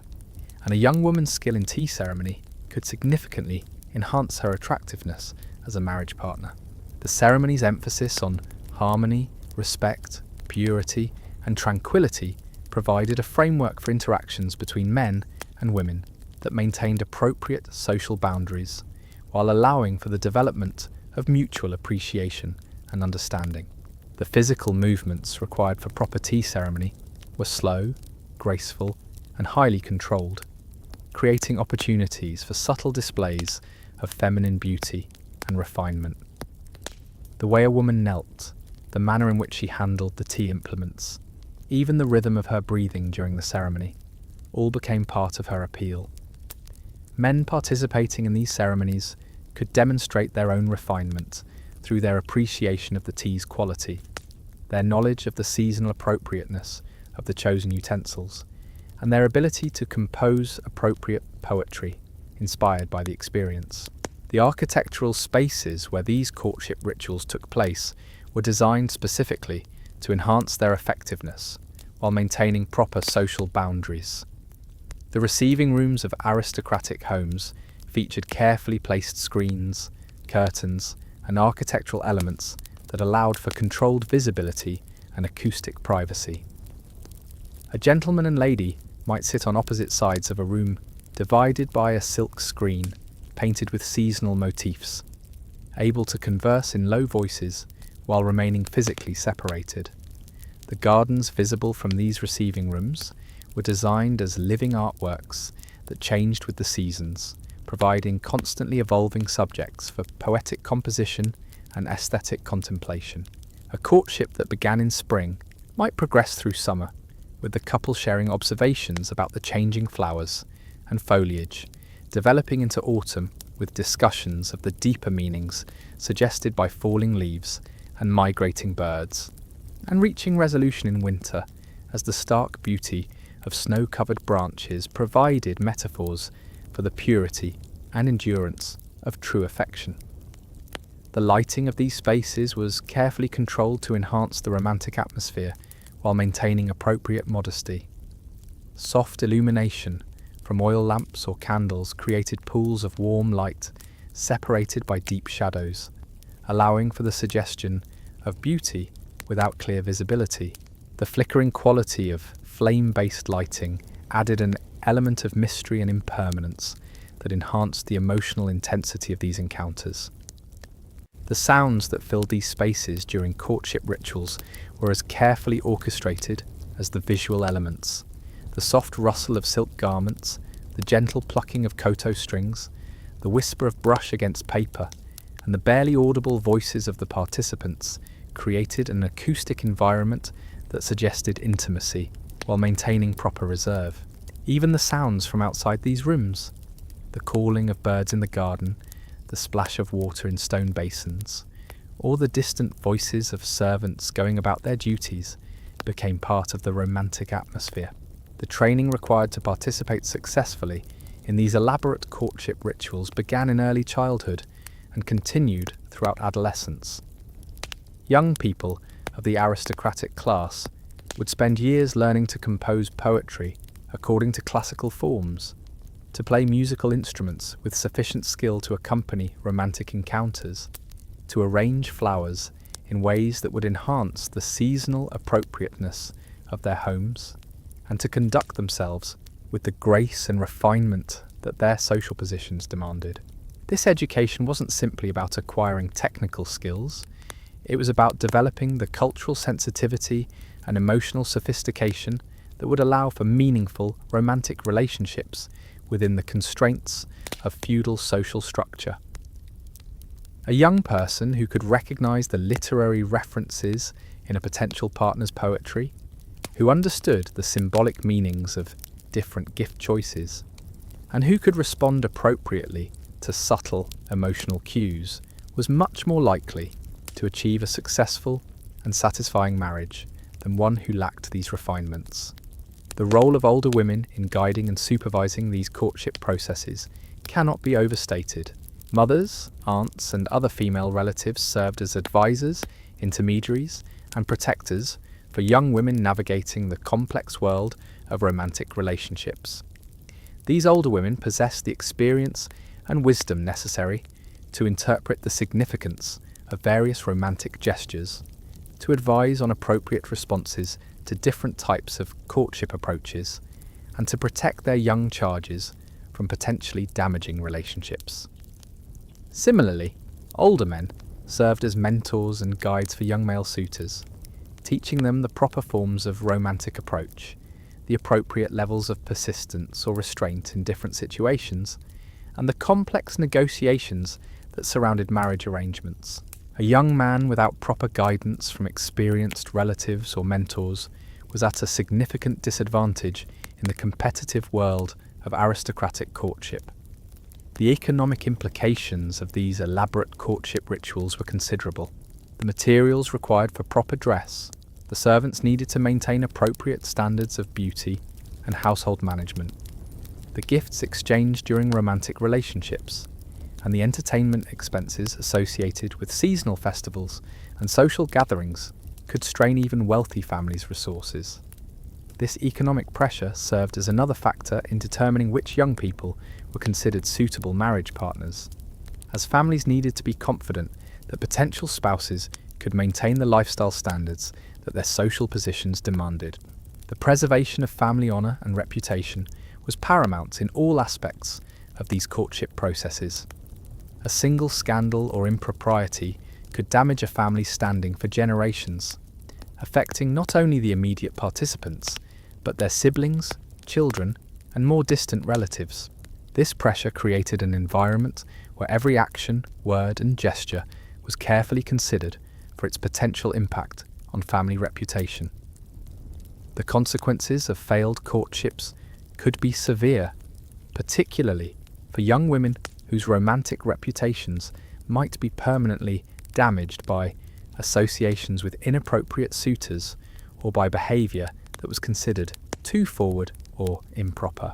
and a young woman's skill in tea ceremony could significantly enhance her attractiveness as a marriage partner. The ceremony's emphasis on harmony, respect, purity, and tranquility provided a framework for interactions between men and women that maintained appropriate social boundaries, while allowing for the development of mutual appreciation and understanding. The physical movements required for proper tea ceremony were slow, graceful, and highly controlled, creating opportunities for subtle displays of feminine beauty and refinement. The way a woman knelt, the manner in which she handled the tea implements, even the rhythm of her breathing during the ceremony, all became part of her appeal. Men participating in these ceremonies could demonstrate their own refinement through their appreciation of the tea's quality, their knowledge of the seasonal appropriateness of the chosen utensils, and their ability to compose appropriate poetry inspired by the experience. The architectural spaces where these courtship rituals took place were designed specifically to enhance their effectiveness while maintaining proper social boundaries. The receiving rooms of aristocratic homes featured carefully placed screens, curtains, and architectural elements that allowed for controlled visibility and acoustic privacy. A gentleman and lady might sit on opposite sides of a room divided by a silk screen painted with seasonal motifs, able to converse in low voices while remaining physically separated. The gardens visible from these receiving rooms were designed as living artworks that changed with the seasons, providing constantly evolving subjects for poetic composition and aesthetic contemplation. A courtship that began in spring might progress through summer, with the couple sharing observations about the changing flowers and foliage, developing into autumn with discussions of the deeper meanings suggested by falling leaves and migrating birds, and reaching resolution in winter as the stark beauty of snow-covered branches provided metaphors for the purity and endurance of true affection. The lighting of these spaces was carefully controlled to enhance the romantic atmosphere while maintaining appropriate modesty. Soft illumination from oil lamps or candles created pools of warm light separated by deep shadows, allowing for the suggestion of beauty without clear visibility. The flickering quality of flame-based lighting added an element of mystery and impermanence that enhanced the emotional intensity of these encounters. The sounds that filled these spaces during courtship rituals were as carefully orchestrated as the visual elements. The soft rustle of silk garments, the gentle plucking of koto strings, the whisper of brush against paper, and the barely audible voices of the participants created an acoustic environment that suggested intimacy while maintaining proper reserve. Even the sounds from outside these rooms, the calling of birds in the garden, the splash of water in stone basins, or the distant voices of servants going about their duties, became part of the romantic atmosphere. The training required to participate successfully in these elaborate courtship rituals began in early childhood and continued throughout adolescence. Young people of the aristocratic class would spend years learning to compose poetry according to classical forms, to play musical instruments with sufficient skill to accompany romantic encounters, to arrange flowers in ways that would enhance the seasonal appropriateness of their homes, and to conduct themselves with the grace and refinement that their social positions demanded. This education wasn't simply about acquiring technical skills, it was about developing the cultural sensitivity and emotional sophistication that would allow for meaningful romantic relationships within the constraints of feudal social structure. A young person who could recognize the literary references in a potential partner's poetry, who understood the symbolic meanings of different gift choices, and who could respond appropriately to subtle emotional cues, was much more likely to achieve a successful and satisfying marriage than one who lacked these refinements. The role of older women in guiding and supervising these courtship processes cannot be overstated. Mothers, aunts, and other female relatives served as advisors, intermediaries, and protectors for young women navigating the complex world of romantic relationships. These older women possessed the experience and wisdom necessary to interpret the significance of various romantic gestures, to advise on appropriate responses to different types of courtship approaches, and to protect their young charges from potentially damaging relationships. Similarly, older men served as mentors and guides for young male suitors, teaching them the proper forms of romantic approach, the appropriate levels of persistence or restraint in different situations, and the complex negotiations that surrounded marriage arrangements. A young man without proper guidance from experienced relatives or mentors was at a significant disadvantage in the competitive world of aristocratic courtship. The economic implications of these elaborate courtship rituals were considerable. The materials required for proper dress, the servants needed to maintain appropriate standards of beauty and household management, the gifts exchanged during romantic relationships, and the entertainment expenses associated with seasonal festivals and social gatherings could strain even wealthy families' resources. This economic pressure served as another factor in determining which young people were considered suitable marriage partners, as families needed to be confident that potential spouses could maintain the lifestyle standards that their social positions demanded. The preservation of family honour and reputation was paramount in all aspects of these courtship processes. A single scandal or impropriety could damage a family's standing for generations, affecting not only the immediate participants, but their siblings, children, and more distant relatives. This pressure created an environment where every action, word, and gesture was carefully considered for its potential impact on family reputation. The consequences of failed courtships could be severe, particularly for young women whose romantic reputations might be permanently damaged by associations with inappropriate suitors or by behaviour that was considered too forward or improper.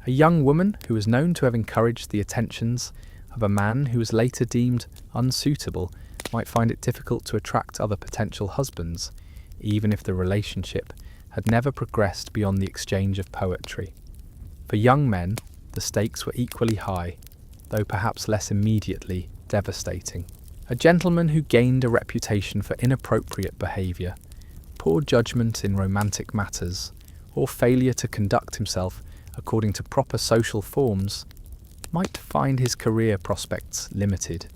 A young woman who was known to have encouraged the attentions of a man who was later deemed unsuitable might find it difficult to attract other potential husbands, even if the relationship had never progressed beyond the exchange of poetry. For young men, the stakes were equally high, though perhaps less immediately devastating. A gentleman who gained a reputation for inappropriate behaviour, poor judgment in romantic matters, or failure to conduct himself according to proper social forms, might find his career prospects limited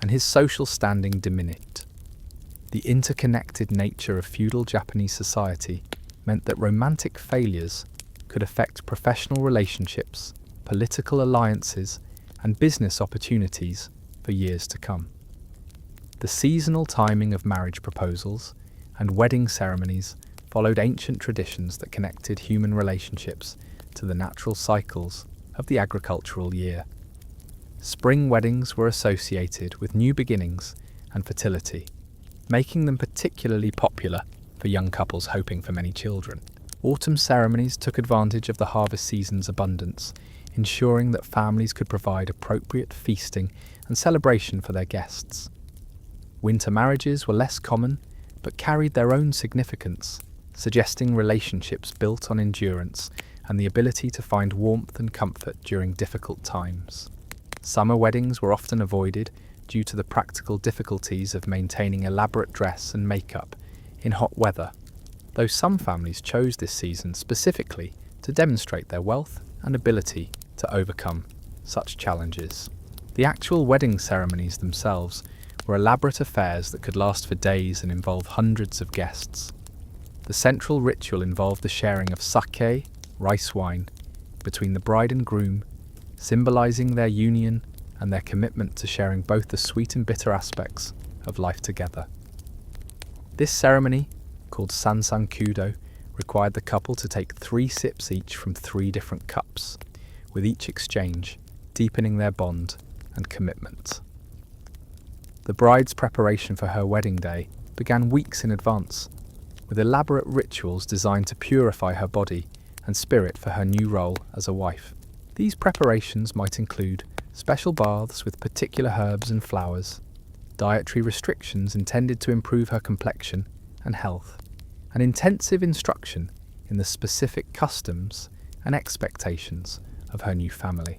and his social standing diminished. The interconnected nature of feudal Japanese society meant that romantic failures could affect professional relationships, political alliances, and business opportunities for years to come. The seasonal timing of marriage proposals and wedding ceremonies followed ancient traditions that connected human relationships to the natural cycles of the agricultural year. Spring weddings were associated with new beginnings and fertility, making them particularly popular for young couples hoping for many children. Autumn ceremonies took advantage of the harvest season's abundance, ensuring that families could provide appropriate feasting and celebration for their guests. Winter marriages were less common, but carried their own significance, suggesting relationships built on endurance and the ability to find warmth and comfort during difficult times. Summer weddings were often avoided due to the practical difficulties of maintaining elaborate dress and makeup in hot weather, though some families chose this season specifically to demonstrate their wealth and ability to overcome such challenges. The actual wedding ceremonies themselves were elaborate affairs that could last for days and involve hundreds of guests. The central ritual involved the sharing of sake, rice wine, between the bride and groom, symbolizing their union and their commitment to sharing both the sweet and bitter aspects of life together. This ceremony, called sansankudo, required the couple to take 3 sips each from 3 different cups, with each exchange deepening their bond and commitment. The bride's preparation for her wedding day began weeks in advance, with elaborate rituals designed to purify her body and spirit for her new role as a wife. These preparations might include special baths with particular herbs and flowers, dietary restrictions intended to improve her complexion and health, and intensive instruction in the specific customs and expectations of her new family.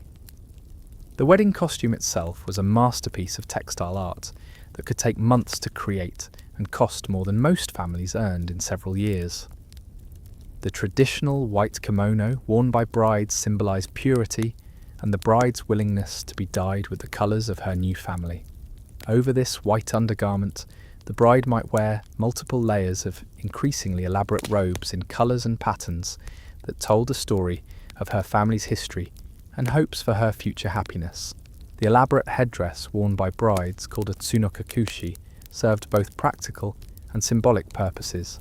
The wedding costume itself was a masterpiece of textile art that could take months to create and cost more than most families earned in several years. The traditional white kimono worn by brides symbolized purity and the bride's willingness to be dyed with the colors of her new family. Over this white undergarment, the bride might wear multiple layers of increasingly elaborate robes in colors and patterns that told a story of her family's history and hopes for her future happiness. The elaborate headdress worn by brides, called a tsunokakushi, served both practical and symbolic purposes.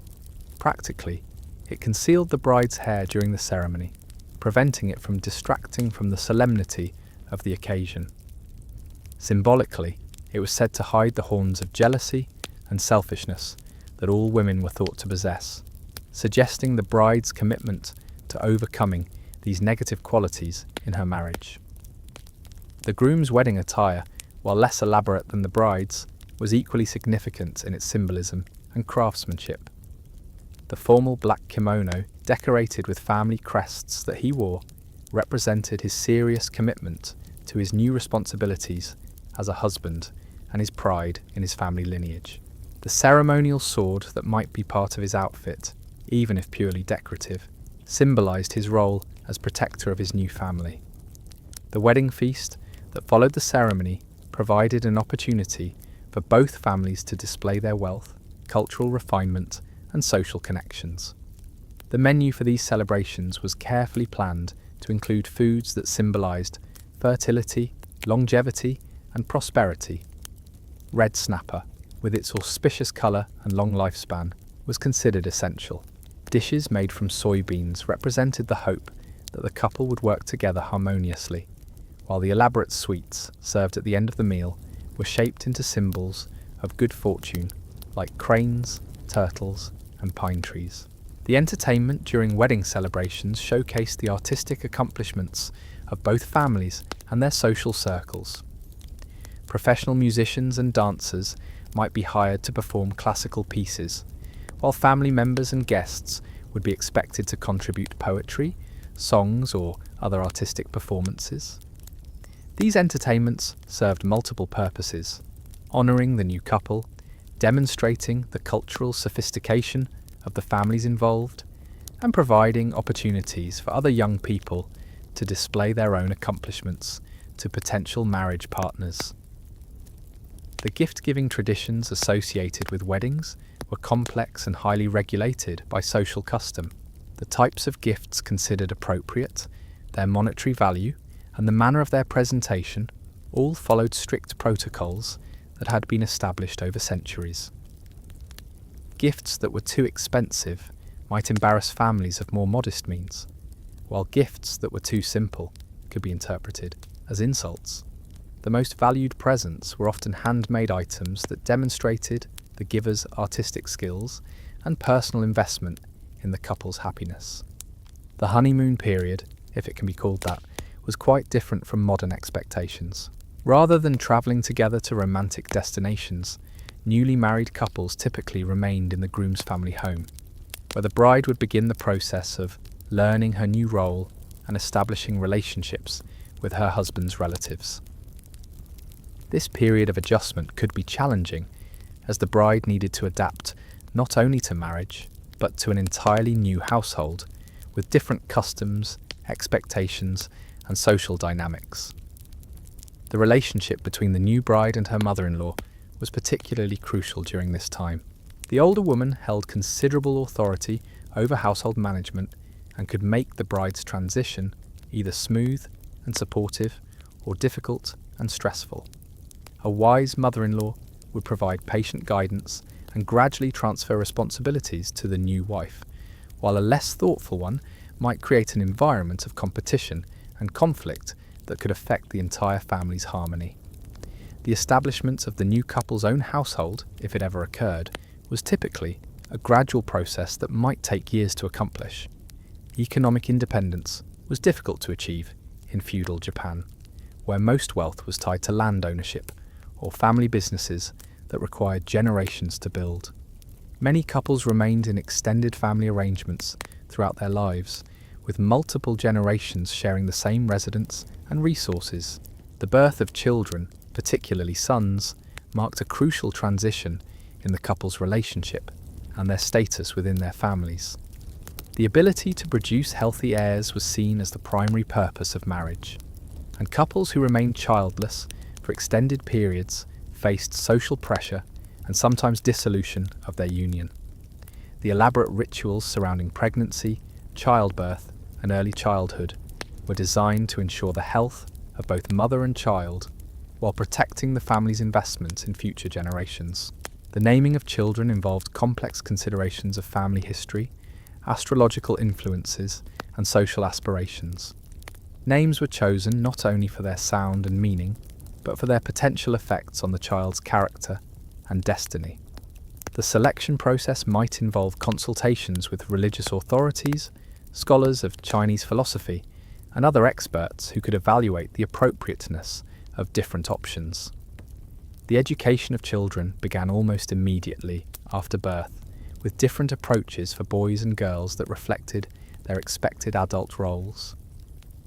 Practically, it concealed the bride's hair during the ceremony, preventing it from distracting from the solemnity of the occasion. Symbolically, it was said to hide the horns of jealousy and selfishness that all women were thought to possess, suggesting the bride's commitment to overcoming these negative qualities in her marriage. The groom's wedding attire, while less elaborate than the bride's, was equally significant in its symbolism and craftsmanship. The formal black kimono, decorated with family crests that he wore, represented his serious commitment to his new responsibilities as a husband and his pride in his family lineage. The ceremonial sword that might be part of his outfit, even if purely decorative, symbolized his role as protector of his new family. The wedding feast that followed the ceremony provided an opportunity for both families to display their wealth, cultural refinement, and social connections. The menu for these celebrations was carefully planned to include foods that symbolized fertility, longevity, and prosperity. Red snapper, with its auspicious color and long lifespan, was considered essential. Dishes made from soybeans represented the hope that the couple would work together harmoniously, while the elaborate sweets served at the end of the meal were shaped into symbols of good fortune, like cranes, turtles, and pine trees. The entertainment during wedding celebrations showcased the artistic accomplishments of both families and their social circles. Professional musicians and dancers might be hired to perform classical pieces, while family members and guests would be expected to contribute poetry, songs, or other artistic performances. These entertainments served multiple purposes: honouring the new couple, demonstrating the cultural sophistication of the families involved, and providing opportunities for other young people to display their own accomplishments to potential marriage partners. The gift-giving traditions associated with weddings were complex and highly regulated by social custom. The types of gifts considered appropriate, their monetary value, and the manner of their presentation all followed strict protocols that had been established over centuries. Gifts that were too expensive might embarrass families of more modest means, while gifts that were too simple could be interpreted as insults. The most valued presents were often handmade items that demonstrated the giver's artistic skills and personal investment in the couple's happiness. The honeymoon period, if it can be called that, was quite different from modern expectations. Rather than travelling together to romantic destinations, newly married couples typically remained in the groom's family home, where the bride would begin the process of learning her new role and establishing relationships with her husband's relatives. This period of adjustment could be challenging, as the bride needed to adapt not only to marriage, but to an entirely new household, with different customs, expectations, and social dynamics. The relationship between the new bride and her mother-in-law was particularly crucial during this time. The older woman held considerable authority over household management and could make the bride's transition either smooth and supportive or difficult and stressful. A wise mother-in-law would provide patient guidance and gradually transfer responsibilities to the new wife, while a less thoughtful one might create an environment of competition and conflict that could affect the entire family's harmony. The establishment of the new couple's own household, if it ever occurred, was typically a gradual process that might take years to accomplish. Economic independence was difficult to achieve in feudal Japan, where most wealth was tied to land ownership or family businesses that required generations to build. Many couples remained in extended family arrangements throughout their lives, with multiple generations sharing the same residence and resources. The birth of children, particularly sons, marked a crucial transition in the couple's relationship and their status within their families. The ability to produce healthy heirs was seen as the primary purpose of marriage, and couples who remained childless for extended periods faced social pressure and sometimes dissolution of their union. The elaborate rituals surrounding pregnancy, childbirth, and early childhood were designed to ensure the health of both mother and child while protecting the family's investment in future generations. The naming of children involved complex considerations of family history, astrological influences, and social aspirations. Names were chosen not only for their sound and meaning, but for their potential effects on the child's character and destiny. The selection process might involve consultations with religious authorities, scholars of Chinese philosophy, and other experts who could evaluate the appropriateness of different options. The education of children began almost immediately after birth, with different approaches for boys and girls that reflected their expected adult roles.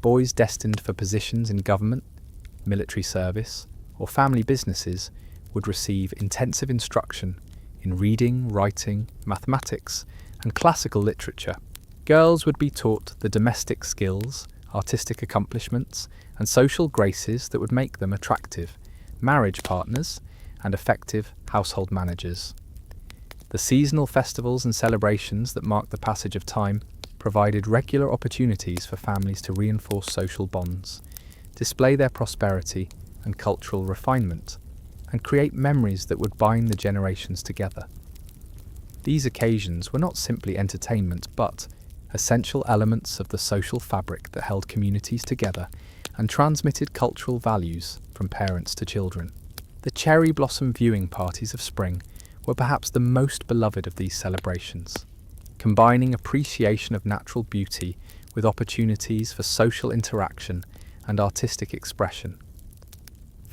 Boys destined for positions in government, military service, or family businesses would receive intensive instruction in reading, writing, mathematics, and classical literature. Girls would be taught the domestic skills, artistic accomplishments, and social graces that would make them attractive marriage partners and effective household managers. The seasonal festivals and celebrations that marked the passage of time provided regular opportunities for families to reinforce social bonds, display their prosperity and cultural refinement, and create memories that would bind the generations together. These occasions were not simply entertainment, but essential elements of the social fabric that held communities together and transmitted cultural values from parents to children. The cherry blossom viewing parties of spring were perhaps the most beloved of these celebrations, combining appreciation of natural beauty with opportunities for social interaction and artistic expression.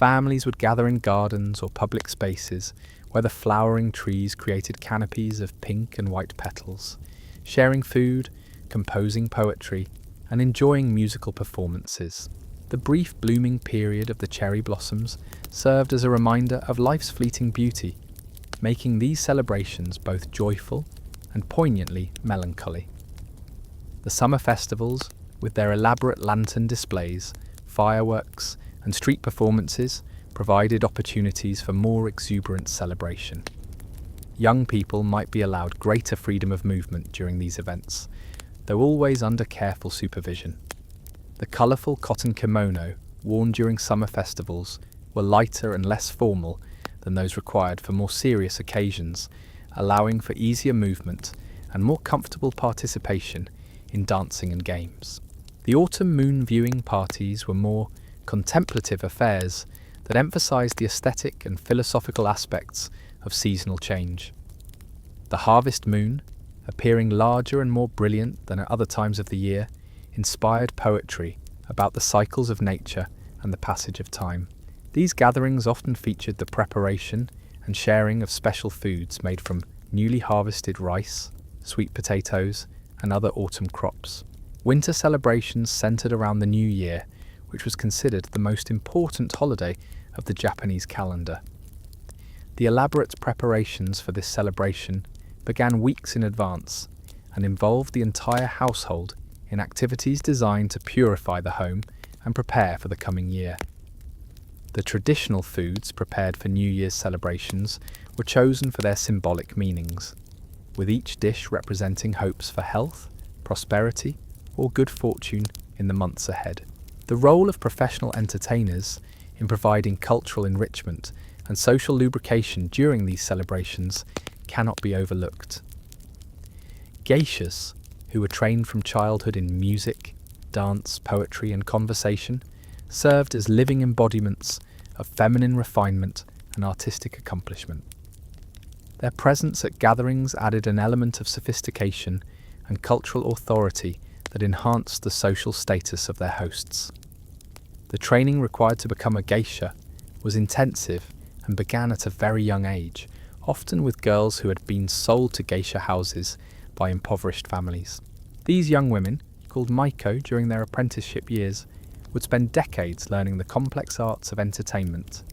Families would gather in gardens or public spaces where the flowering trees created canopies of pink and white petals, sharing food, composing poetry, and enjoying musical performances. The brief blooming period of the cherry blossoms served as a reminder of life's fleeting beauty, making these celebrations both joyful and poignantly melancholy. The summer festivals, with their elaborate lantern displays, fireworks, and street performances, provided opportunities for more exuberant celebration. Young people might be allowed greater freedom of movement during these events, though always under careful supervision. The colourful cotton kimono worn during summer festivals were lighter and less formal than those required for more serious occasions, allowing for easier movement and more comfortable participation in dancing and games. The autumn moon viewing parties were more contemplative affairs that emphasized the aesthetic and philosophical aspects of seasonal change. The harvest moon, appearing larger and more brilliant than at other times of the year, inspired poetry about the cycles of nature and the passage of time. These gatherings often featured the preparation and sharing of special foods made from newly harvested rice, sweet potatoes, and other autumn crops. Winter celebrations centered around the New Year, which was considered the most important holiday of the Japanese calendar. The elaborate preparations for this celebration began weeks in advance and involved the entire household in activities designed to purify the home and prepare for the coming year. The traditional foods prepared for New Year's celebrations were chosen for their symbolic meanings, with each dish representing hopes for health, prosperity, or good fortune in the months ahead. The role of professional entertainers in providing cultural enrichment and social lubrication during these celebrations cannot be overlooked. Geishas, who were trained from childhood in music, dance, poetry, and conversation, served as living embodiments of feminine refinement and artistic accomplishment. Their presence at gatherings added an element of sophistication and cultural authority that enhanced the social status of their hosts. The training required to become a geisha was intensive and began at a very young age, often with girls who had been sold to geisha houses by impoverished families. These young women, called maiko during their apprenticeship years, would spend decades learning the complex arts of entertainment,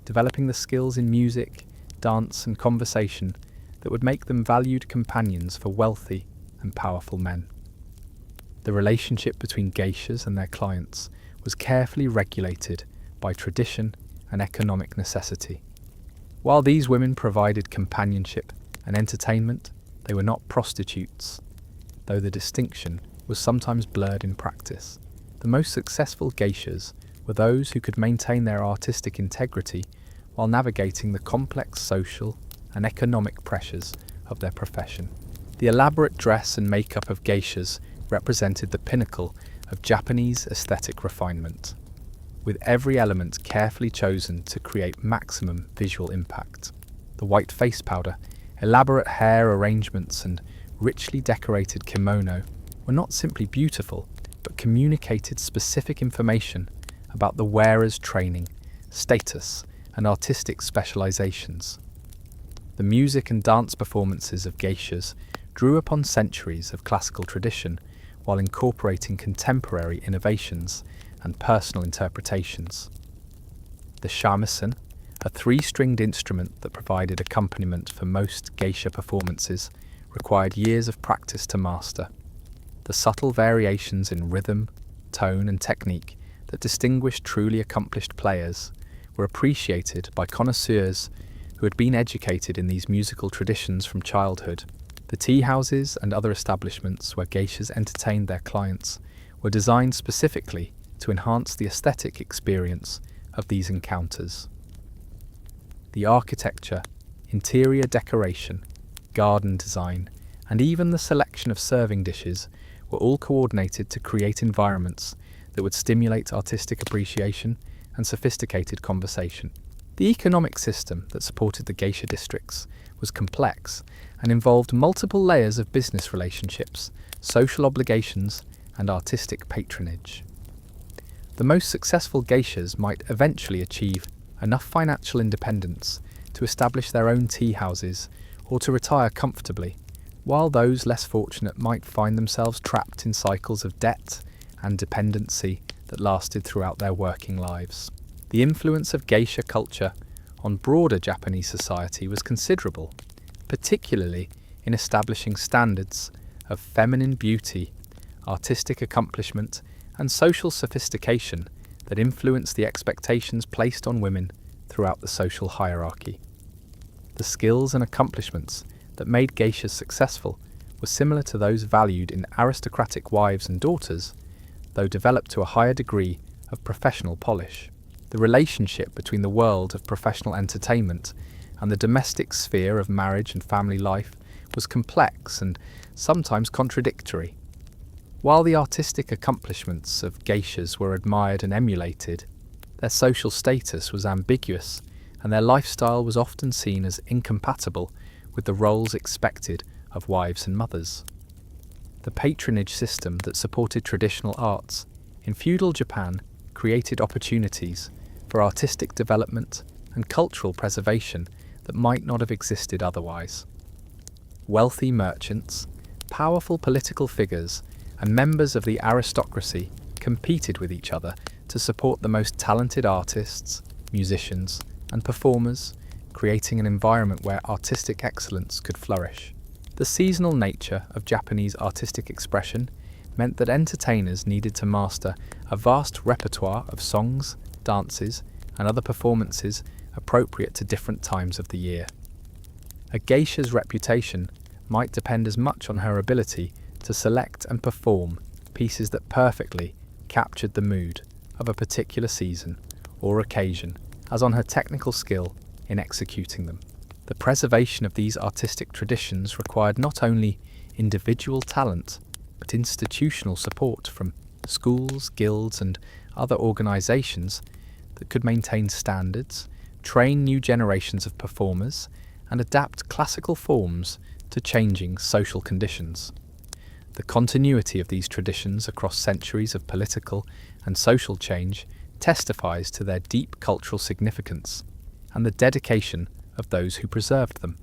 developing the skills in music, dance, and conversation that would make them valued companions for wealthy and powerful men. The relationship between geishas and their clients was carefully regulated by tradition and economic necessity. While these women provided companionship and entertainment, they were not prostitutes, though the distinction was sometimes blurred in practice. The most successful geishas were those who could maintain their artistic integrity while navigating the complex social and economic pressures of their profession. The elaborate dress and makeup of geishas represented the pinnacle of Japanese aesthetic refinement, with every element carefully chosen to create maximum visual impact. The white face powder, elaborate hair arrangements, and richly decorated kimono were not simply beautiful, but communicated specific information about the wearer's training, status, and artistic specializations. The music and dance performances of geishas drew upon centuries of classical tradition while incorporating contemporary innovations and personal interpretations. The shamisen, a three-stringed instrument that provided accompaniment for most geisha performances, required years of practice to master. The subtle variations in rhythm, tone, and technique that distinguished truly accomplished players were appreciated by connoisseurs who had been educated in these musical traditions from childhood. The tea houses and other establishments where geishas entertained their clients were designed specifically to enhance the aesthetic experience of these encounters. The architecture, interior decoration, garden design, and even the selection of serving dishes were all coordinated to create environments that would stimulate artistic appreciation and sophisticated conversation. The economic system that supported the geisha districts was complex and involved multiple layers of business relationships, social obligations, and artistic patronage. The most successful geishas might eventually achieve enough financial independence to establish their own tea houses or to retire comfortably, while those less fortunate might find themselves trapped in cycles of debt and dependency that lasted throughout their working lives. The influence of geisha culture on broader Japanese society was considerable, particularly in establishing standards of feminine beauty, artistic accomplishment, and social sophistication that influenced the expectations placed on women throughout the social hierarchy. The skills and accomplishments that made geishas successful were similar to those valued in aristocratic wives and daughters, though developed to a higher degree of professional polish. The relationship between the world of professional entertainment and the domestic sphere of marriage and family life was complex and sometimes contradictory. While the artistic accomplishments of geishas were admired and emulated, their social status was ambiguous, and their lifestyle was often seen as incompatible with the roles expected of wives and mothers. The patronage system that supported traditional arts in feudal Japan created opportunities for artistic development and cultural preservation that might not have existed otherwise. Wealthy merchants, powerful political figures, and members of the aristocracy competed with each other to support the most talented artists, musicians, and performers, creating an environment where artistic excellence could flourish. The seasonal nature of Japanese artistic expression meant that entertainers needed to master a vast repertoire of songs, dances, and other performances appropriate to different times of the year. A geisha's reputation might depend as much on her ability to select and perform pieces that perfectly captured the mood of a particular season or occasion as on her technical skill in executing them. The preservation of these artistic traditions required not only individual talent, but institutional support from schools, guilds, and other organisations that could maintain standards, train new generations of performers, and adapt classical forms to changing social conditions. The continuity of these traditions across centuries of political and social change testifies to their deep cultural significance and the dedication of those who preserved them.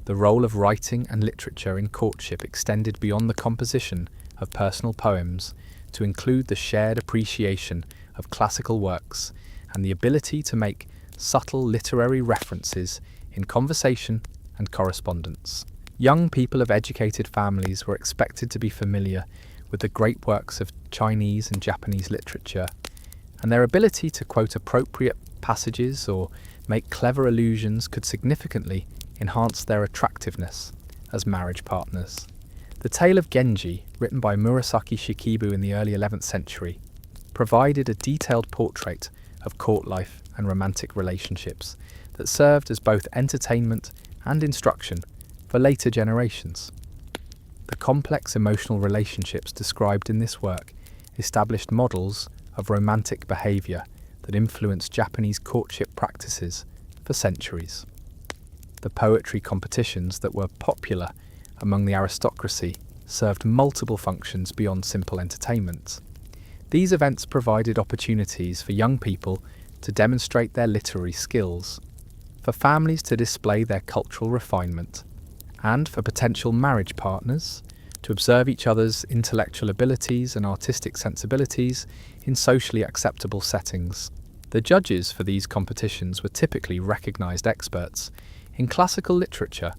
The role of writing and literature in courtship extended beyond the composition of personal poems to include the shared appreciation of classical works and the ability to make subtle literary references in conversation and correspondence. Young people of educated families were expected to be familiar with the great works of Chinese and Japanese literature, and their ability to quote appropriate passages or make clever allusions could significantly enhance their attractiveness as marriage partners. The tale of Genji, written by Murasaki Shikibu in the early 11th century, provided a detailed portrait of court life and romantic relationships that served as both entertainment and instruction for later generations. The complex emotional relationships described in this work established models of romantic behaviour that influenced Japanese courtship practices for centuries. The poetry competitions that were popular among the aristocracy served multiple functions beyond simple entertainment. These events provided opportunities for young people to demonstrate their literary skills, for families to display their cultural refinement, and for potential marriage partners to observe each other's intellectual abilities and artistic sensibilities in socially acceptable settings. The judges for these competitions were typically recognised experts in classical literature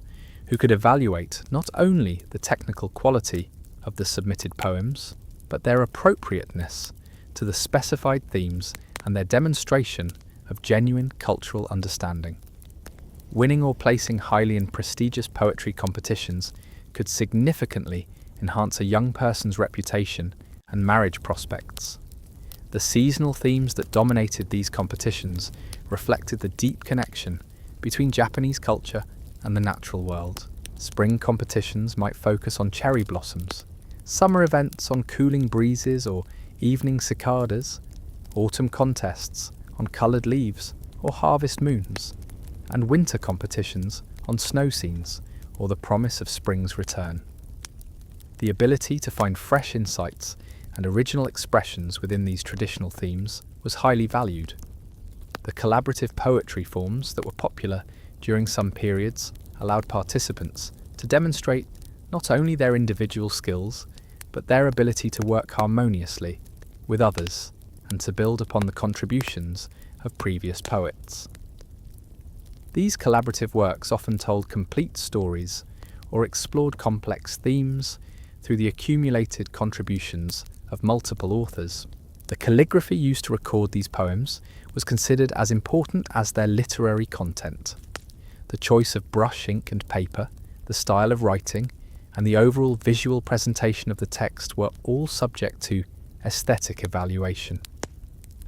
who could evaluate not only the technical quality of the submitted poems, but their appropriateness to the specified themes and their demonstration of genuine cultural understanding. Winning or placing highly in prestigious poetry competitions could significantly enhance a young person's reputation and marriage prospects. The seasonal themes that dominated these competitions reflected the deep connection between Japanese culture and the natural world. Spring competitions might focus on cherry blossoms, summer events on cooling breezes or evening cicadas, autumn contests on coloured leaves or harvest moons, and winter competitions on snow scenes or the promise of spring's return. The ability to find fresh insights and original expressions within these traditional themes was highly valued. The collaborative poetry forms that were popular during some periods allowed participants to demonstrate not only their individual skills, but their ability to work harmoniously with others and to build upon the contributions of previous poets. These collaborative works often told complete stories or explored complex themes through the accumulated contributions of multiple authors. The calligraphy used to record these poems was considered as important as their literary content. The choice of brush, ink and paper, the style of writing, and the overall visual presentation of the text were all subject to aesthetic evaluation.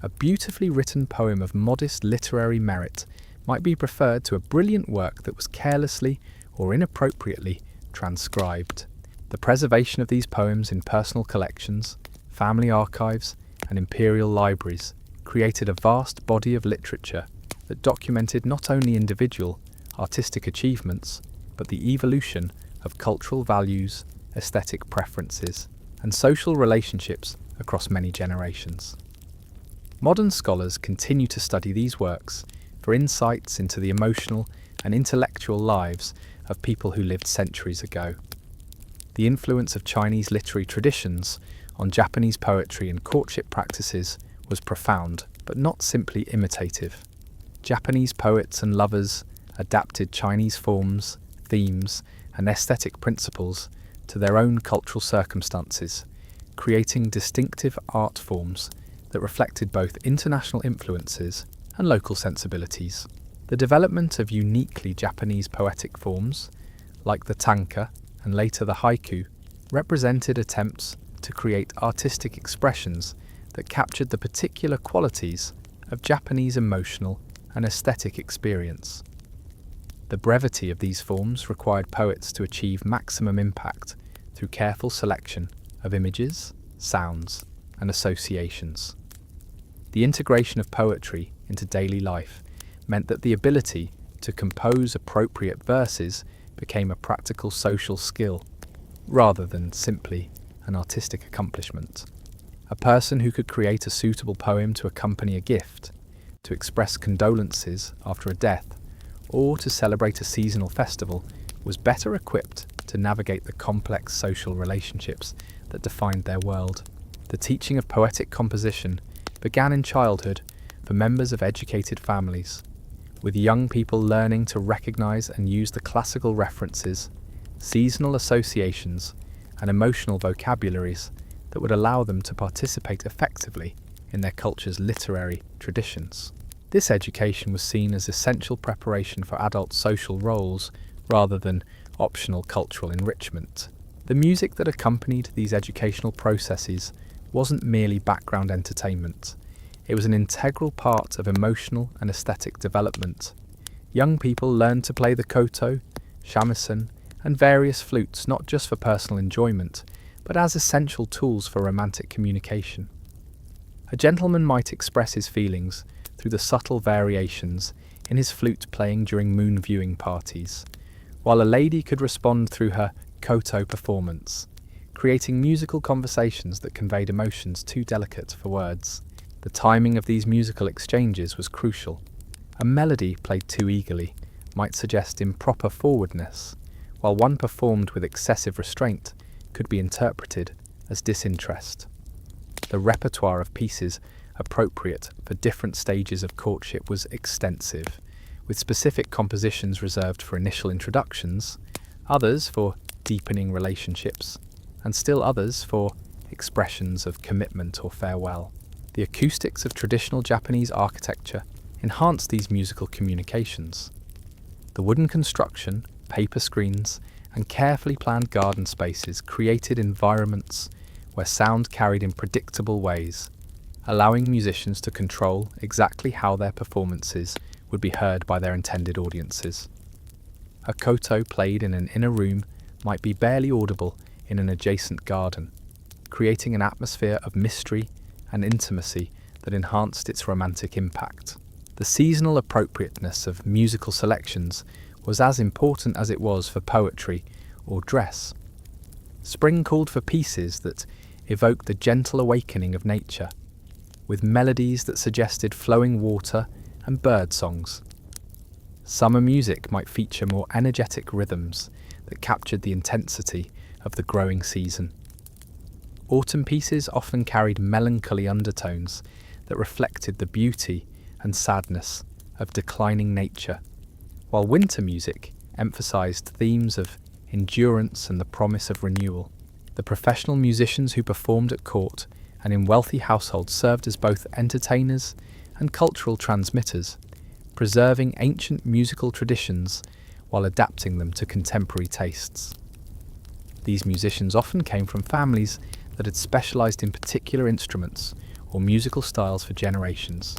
A beautifully written poem of modest literary merit might be preferred to a brilliant work that was carelessly or inappropriately transcribed. The preservation of these poems in personal collections, family archives, and imperial libraries created a vast body of literature that documented not only individual artistic achievements, but the evolution of cultural values, aesthetic preferences, and social relationships across many generations. Modern scholars continue to study these works for insights into the emotional and intellectual lives of people who lived centuries ago. The influence of Chinese literary traditions on Japanese poetry and courtship practices was profound, but not simply imitative. Japanese poets and lovers adapted Chinese forms, themes, and aesthetic principles to their own cultural circumstances, creating distinctive art forms that reflected both international influences and local sensibilities. The development of uniquely Japanese poetic forms, like the tanka and later the haiku, represented attempts to create artistic expressions that captured the particular qualities of Japanese emotional and aesthetic experience. The brevity of these forms required poets to achieve maximum impact through careful selection of images, sounds, and associations. The integration of poetry into daily life meant that the ability to compose appropriate verses became a practical social skill, rather than simply an artistic accomplishment. A person who could create a suitable poem to accompany a gift, to express condolences after a death, or to celebrate a seasonal festival was better equipped to navigate the complex social relationships that defined their world. The teaching of poetic composition began in childhood for members of educated families, with young people learning to recognize and use the classical references, seasonal associations, and emotional vocabularies that would allow them to participate effectively in their culture's literary traditions. This education was seen as essential preparation for adult social roles rather than optional cultural enrichment. The music that accompanied these educational processes wasn't merely background entertainment. It was an integral part of emotional and aesthetic development. Young people learned to play the koto, shamisen, and various flutes not just for personal enjoyment, but as essential tools for romantic communication. A gentleman might express his feelings through the subtle variations in his flute playing during moon viewing parties, while a lady could respond through her koto performance, creating musical conversations that conveyed emotions too delicate for words. The timing of these musical exchanges was crucial. A melody played too eagerly might suggest improper forwardness, while one performed with excessive restraint could be interpreted as disinterest. The repertoire of pieces appropriate for different stages of courtship was extensive, with specific compositions reserved for initial introductions, others for deepening relationships, and still others for expressions of commitment or farewell. The acoustics of traditional Japanese architecture enhanced these musical communications. The wooden construction, paper screens, and carefully planned garden spaces created environments where sound carried in predictable ways, allowing musicians to control exactly how their performances would be heard by their intended audiences. A koto played in an inner room might be barely audible in an adjacent garden, creating an atmosphere of mystery and intimacy that enhanced its romantic impact. The seasonal appropriateness of musical selections was as important as it was for poetry or dress. Spring called for pieces that evoked the gentle awakening of nature, with melodies that suggested flowing water and bird songs. Summer music might feature more energetic rhythms that captured the intensity of the growing season. Autumn pieces often carried melancholy undertones that reflected the beauty and sadness of declining nature, while winter music emphasized themes of endurance and the promise of renewal. The professional musicians who performed at court and in wealthy households served as both entertainers and cultural transmitters, preserving ancient musical traditions while adapting them to contemporary tastes. These musicians often came from families that had specialized in particular instruments or musical styles for generations,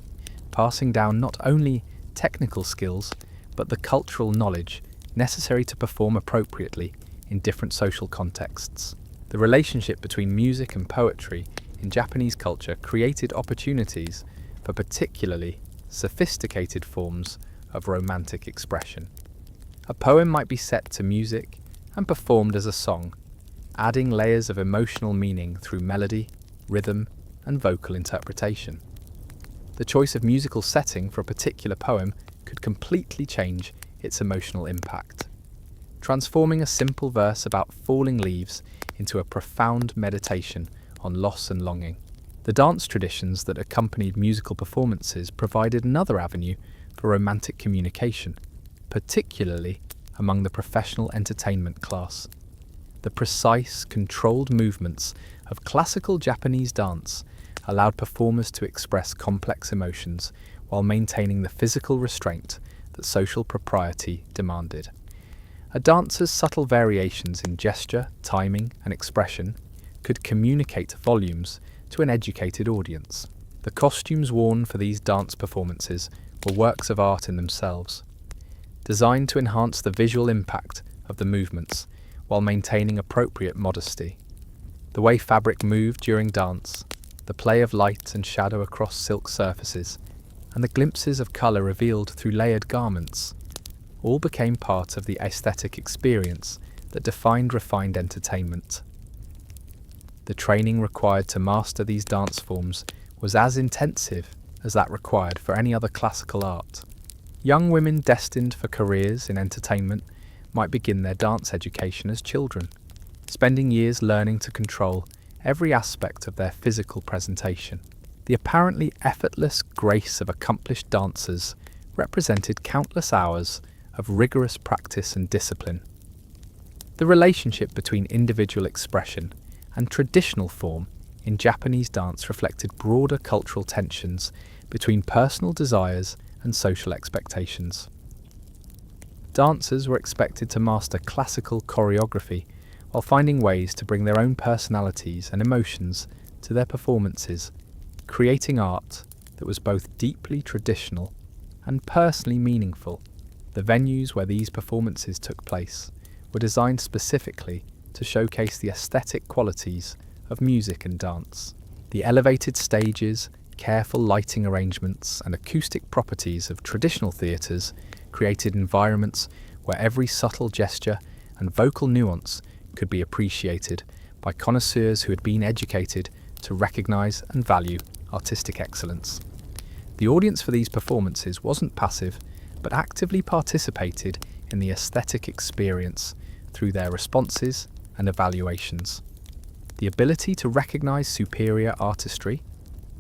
passing down not only technical skills but the cultural knowledge necessary to perform appropriately in different social contexts. The relationship between music and poetry in Japanese culture created opportunities for particularly sophisticated forms of romantic expression. A poem might be set to music and performed as a song, adding layers of emotional meaning through melody, rhythm, and vocal interpretation. The choice of musical setting for a particular poem could completely change its emotional impact, transforming a simple verse about falling leaves into a profound meditation on loss and longing. The dance traditions that accompanied musical performances provided another avenue for romantic communication, particularly among the professional entertainment class. The precise, controlled movements of classical Japanese dance allowed performers to express complex emotions while maintaining the physical restraint that social propriety demanded. A dancer's subtle variations in gesture, timing, and expression could communicate volumes to an educated audience. The costumes worn for these dance performances were works of art in themselves, designed to enhance the visual impact of the movements while maintaining appropriate modesty. The way fabric moved during dance, the play of light and shadow across silk surfaces, and the glimpses of colour revealed through layered garments, all became part of the aesthetic experience that defined refined entertainment. The training required to master these dance forms was as intensive as that required for any other classical art. Young women destined for careers in entertainment might begin their dance education as children, spending years learning to control every aspect of their physical presentation. The apparently effortless grace of accomplished dancers represented countless hours of rigorous practice and discipline. The relationship between individual expression and traditional form in Japanese dance reflected broader cultural tensions between personal desires and social expectations. Dancers were expected to master classical choreography while finding ways to bring their own personalities and emotions to their performances, creating art that was both deeply traditional and personally meaningful. The venues where these performances took place were designed specifically to showcase the aesthetic qualities of music and dance. The elevated stages, careful lighting arrangements, and acoustic properties of traditional theatres created environments where every subtle gesture and vocal nuance could be appreciated by connoisseurs who had been educated to recognise and value artistic excellence. The audience for these performances wasn't passive, but actively participated in the aesthetic experience through their responses and evaluations. The ability to recognise superior artistry,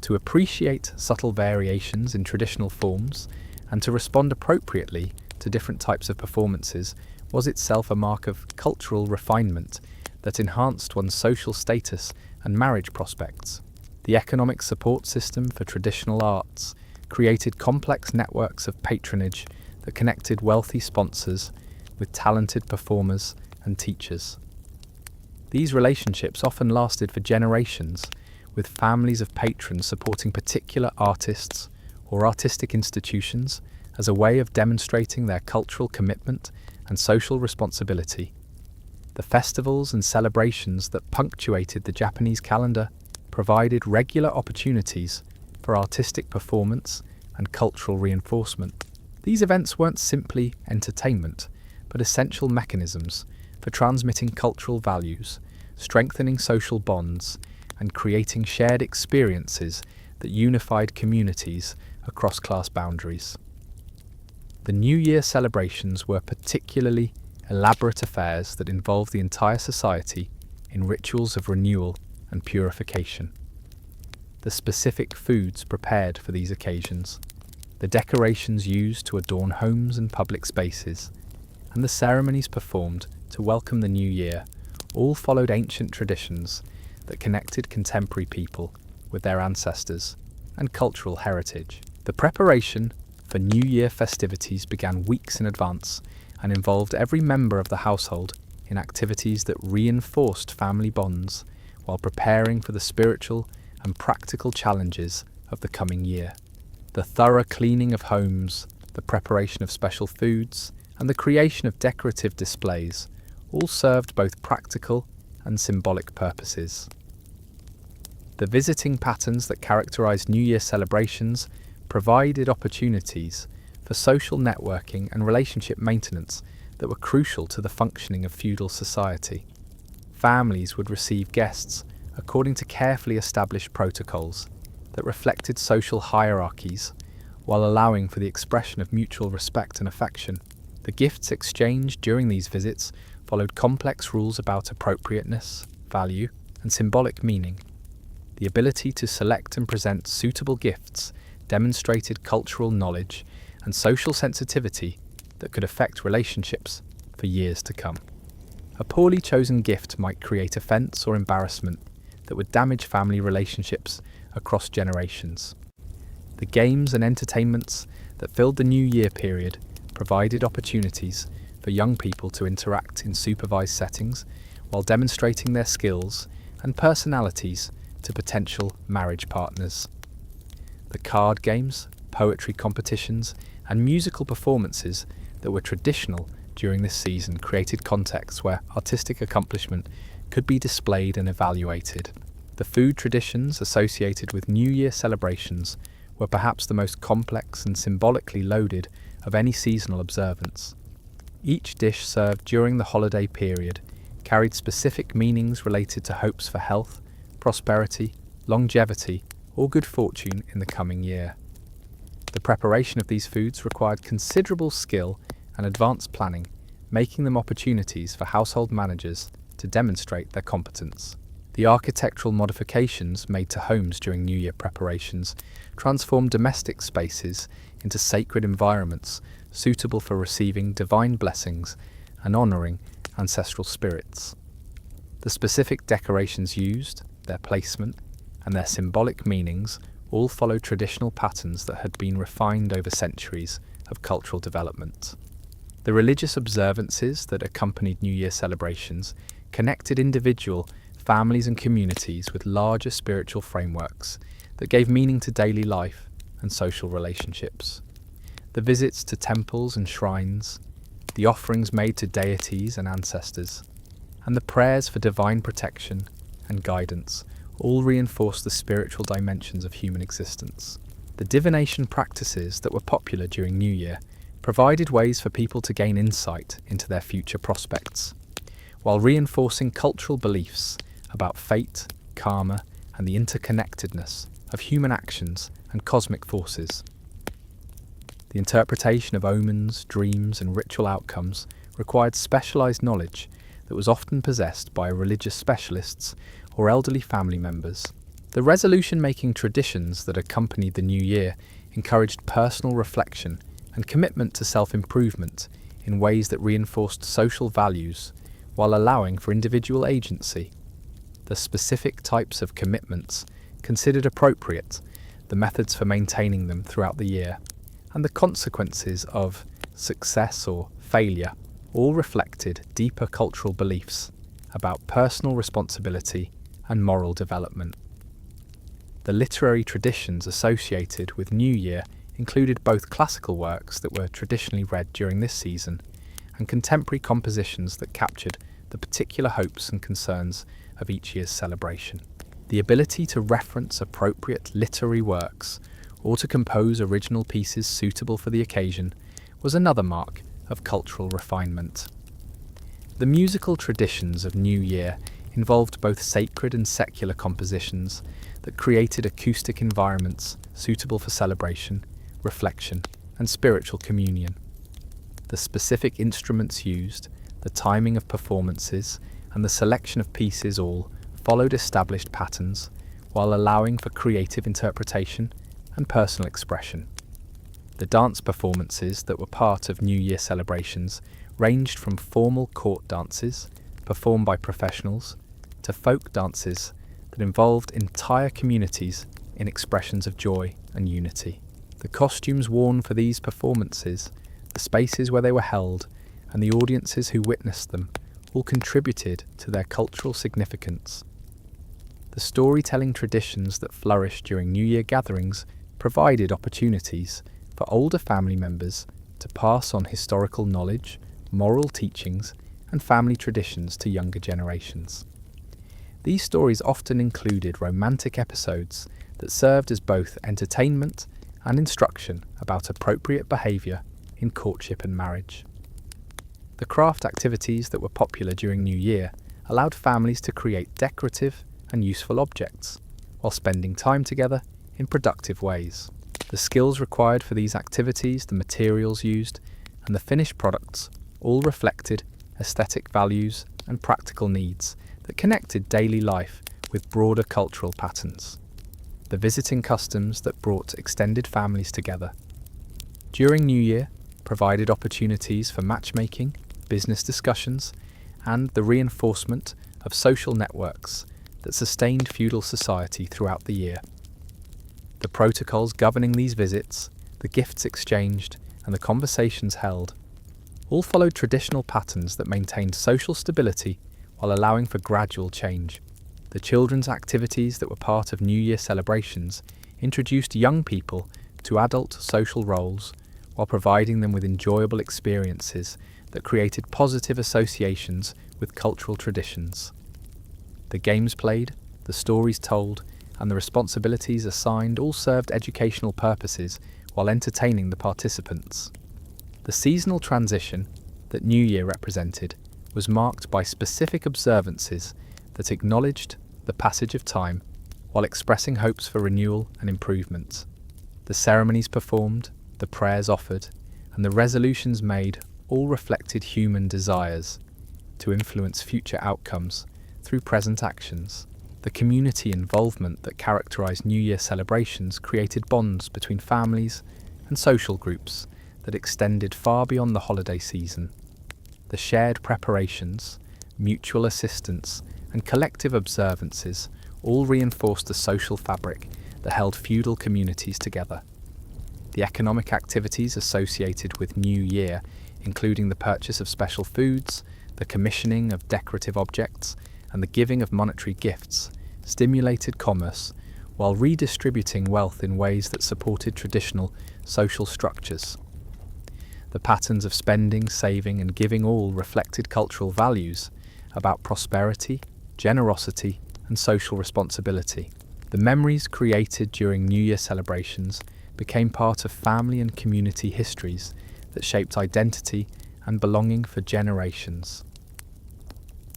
to appreciate subtle variations in traditional forms, and to respond appropriately to different types of performances was itself a mark of cultural refinement that enhanced one's social status and marriage prospects. The economic support system for traditional arts created complex networks of patronage that connected wealthy sponsors with talented performers and teachers. These relationships often lasted for generations, with families of patrons supporting particular artists or artistic institutions as a way of demonstrating their cultural commitment and social responsibility. The festivals and celebrations that punctuated the Japanese calendar provided regular opportunities for artistic performance and cultural reinforcement. These events weren't simply entertainment, but essential mechanisms for transmitting cultural values, strengthening social bonds, and creating shared experiences that unified communities across class boundaries. The New Year celebrations were particularly elaborate affairs that involved the entire society in rituals of renewal and purification. The specific foods prepared for these occasions, the decorations used to adorn homes and public spaces, and the ceremonies performed to welcome the new year all followed ancient traditions that connected contemporary people with their ancestors and cultural heritage. The preparation for New Year festivities began weeks in advance and involved every member of the household in activities that reinforced family bonds while preparing for the spiritual and practical challenges of the coming year. The thorough cleaning of homes, the preparation of special foods, and the creation of decorative displays all served both practical and symbolic purposes. The visiting patterns that characterized New Year celebrations provided opportunities for social networking and relationship maintenance that were crucial to the functioning of feudal society. Families would receive guests according to carefully established protocols that reflected social hierarchies while allowing for the expression of mutual respect and affection. The gifts exchanged during these visits followed complex rules about appropriateness, value, and symbolic meaning. The ability to select and present suitable gifts demonstrated cultural knowledge and social sensitivity that could affect relationships for years to come. A poorly chosen gift might create offense or embarrassment that would damage family relationships across generations. The games and entertainments that filled the New Year period provided opportunities for young people to interact in supervised settings while demonstrating their skills and personalities to potential marriage partners. The card games, poetry competitions, and musical performances that were traditional during this season created contexts where artistic accomplishment could be displayed and evaluated. The food traditions associated with New Year celebrations were perhaps the most complex and symbolically loaded of any seasonal observance. Each dish served during the holiday period carried specific meanings related to hopes for health, prosperity, longevity, or good fortune in the coming year. The preparation of these foods required considerable skill and advanced planning, making them opportunities for household managers to demonstrate their competence. The architectural modifications made to homes during New Year preparations transformed domestic spaces into sacred environments suitable for receiving divine blessings and honouring ancestral spirits. The specific decorations used, their placement, and their symbolic meanings all followed traditional patterns that had been refined over centuries of cultural development. The religious observances that accompanied New Year celebrations connected individual, families and communities with larger spiritual frameworks that gave meaning to daily life and social relationships. The visits to temples and shrines, the offerings made to deities and ancestors, and the prayers for divine protection and guidance all reinforced the spiritual dimensions of human existence. The divination practices that were popular during New Year provided ways for people to gain insight into their future prospects, while reinforcing cultural beliefs about fate, karma, and the interconnectedness of human actions and cosmic forces. The interpretation of omens, dreams, and ritual outcomes required specialized knowledge that was often possessed by religious specialists or elderly family members. The resolution-making traditions that accompanied the New Year encouraged personal reflection and commitment to self-improvement in ways that reinforced social values while allowing for individual agency. The specific types of commitments considered appropriate, the methods for maintaining them throughout the year, and the consequences of success or failure all reflected deeper cultural beliefs about personal responsibility and moral development. The literary traditions associated with New Year included both classical works that were traditionally read during this season and contemporary compositions that captured the particular hopes and concerns of each year's celebration. The ability to reference appropriate literary works or to compose original pieces suitable for the occasion was another mark of cultural refinement. The musical traditions of New Year involved both sacred and secular compositions that created acoustic environments suitable for celebration reflection, and spiritual communion. The specific instruments used, the timing of performances, and the selection of pieces all followed established patterns while allowing for creative interpretation and personal expression. The dance performances that were part of New Year celebrations ranged from formal court dances performed by professionals to folk dances that involved entire communities in expressions of joy and unity. The costumes worn for these performances, the spaces where they were held, and the audiences who witnessed them all contributed to their cultural significance. The storytelling traditions that flourished during New Year gatherings provided opportunities for older family members to pass on historical knowledge, moral teachings, and family traditions to younger generations. These stories often included romantic episodes that served as both entertainment and instruction about appropriate behaviour in courtship and marriage. The craft activities that were popular during New Year allowed families to create decorative and useful objects while spending time together in productive ways. The skills required for these activities, the materials used, and the finished products all reflected aesthetic values and practical needs that connected daily life with broader cultural patterns. The visiting customs that brought extended families together during New Year provided opportunities for matchmaking, business discussions, and the reinforcement of social networks that sustained feudal society throughout the year. The protocols governing these visits, the gifts exchanged, and the conversations held all followed traditional patterns that maintained social stability while allowing for gradual change. The children's activities that were part of New Year celebrations introduced young people to adult social roles while providing them with enjoyable experiences that created positive associations with cultural traditions. The games played, the stories told, and the responsibilities assigned all served educational purposes while entertaining the participants. The seasonal transition that New Year represented was marked by specific observances that acknowledged the passage of time while expressing hopes for renewal and improvement. The ceremonies performed, the prayers offered, and the resolutions made all reflected human desires to influence future outcomes through present actions. The community involvement that characterized New Year celebrations created bonds between families and social groups that extended far beyond the holiday season. The shared preparations, mutual assistance, and collective observances all reinforced the social fabric that held feudal communities together. The economic activities associated with New Year, including the purchase of special foods, the commissioning of decorative objects, and the giving of monetary gifts, stimulated commerce while redistributing wealth in ways that supported traditional social structures. The patterns of spending, saving, and giving all reflected cultural values about prosperity, generosity, and social responsibility. The memories created during New Year celebrations became part of family and community histories that shaped identity and belonging for generations.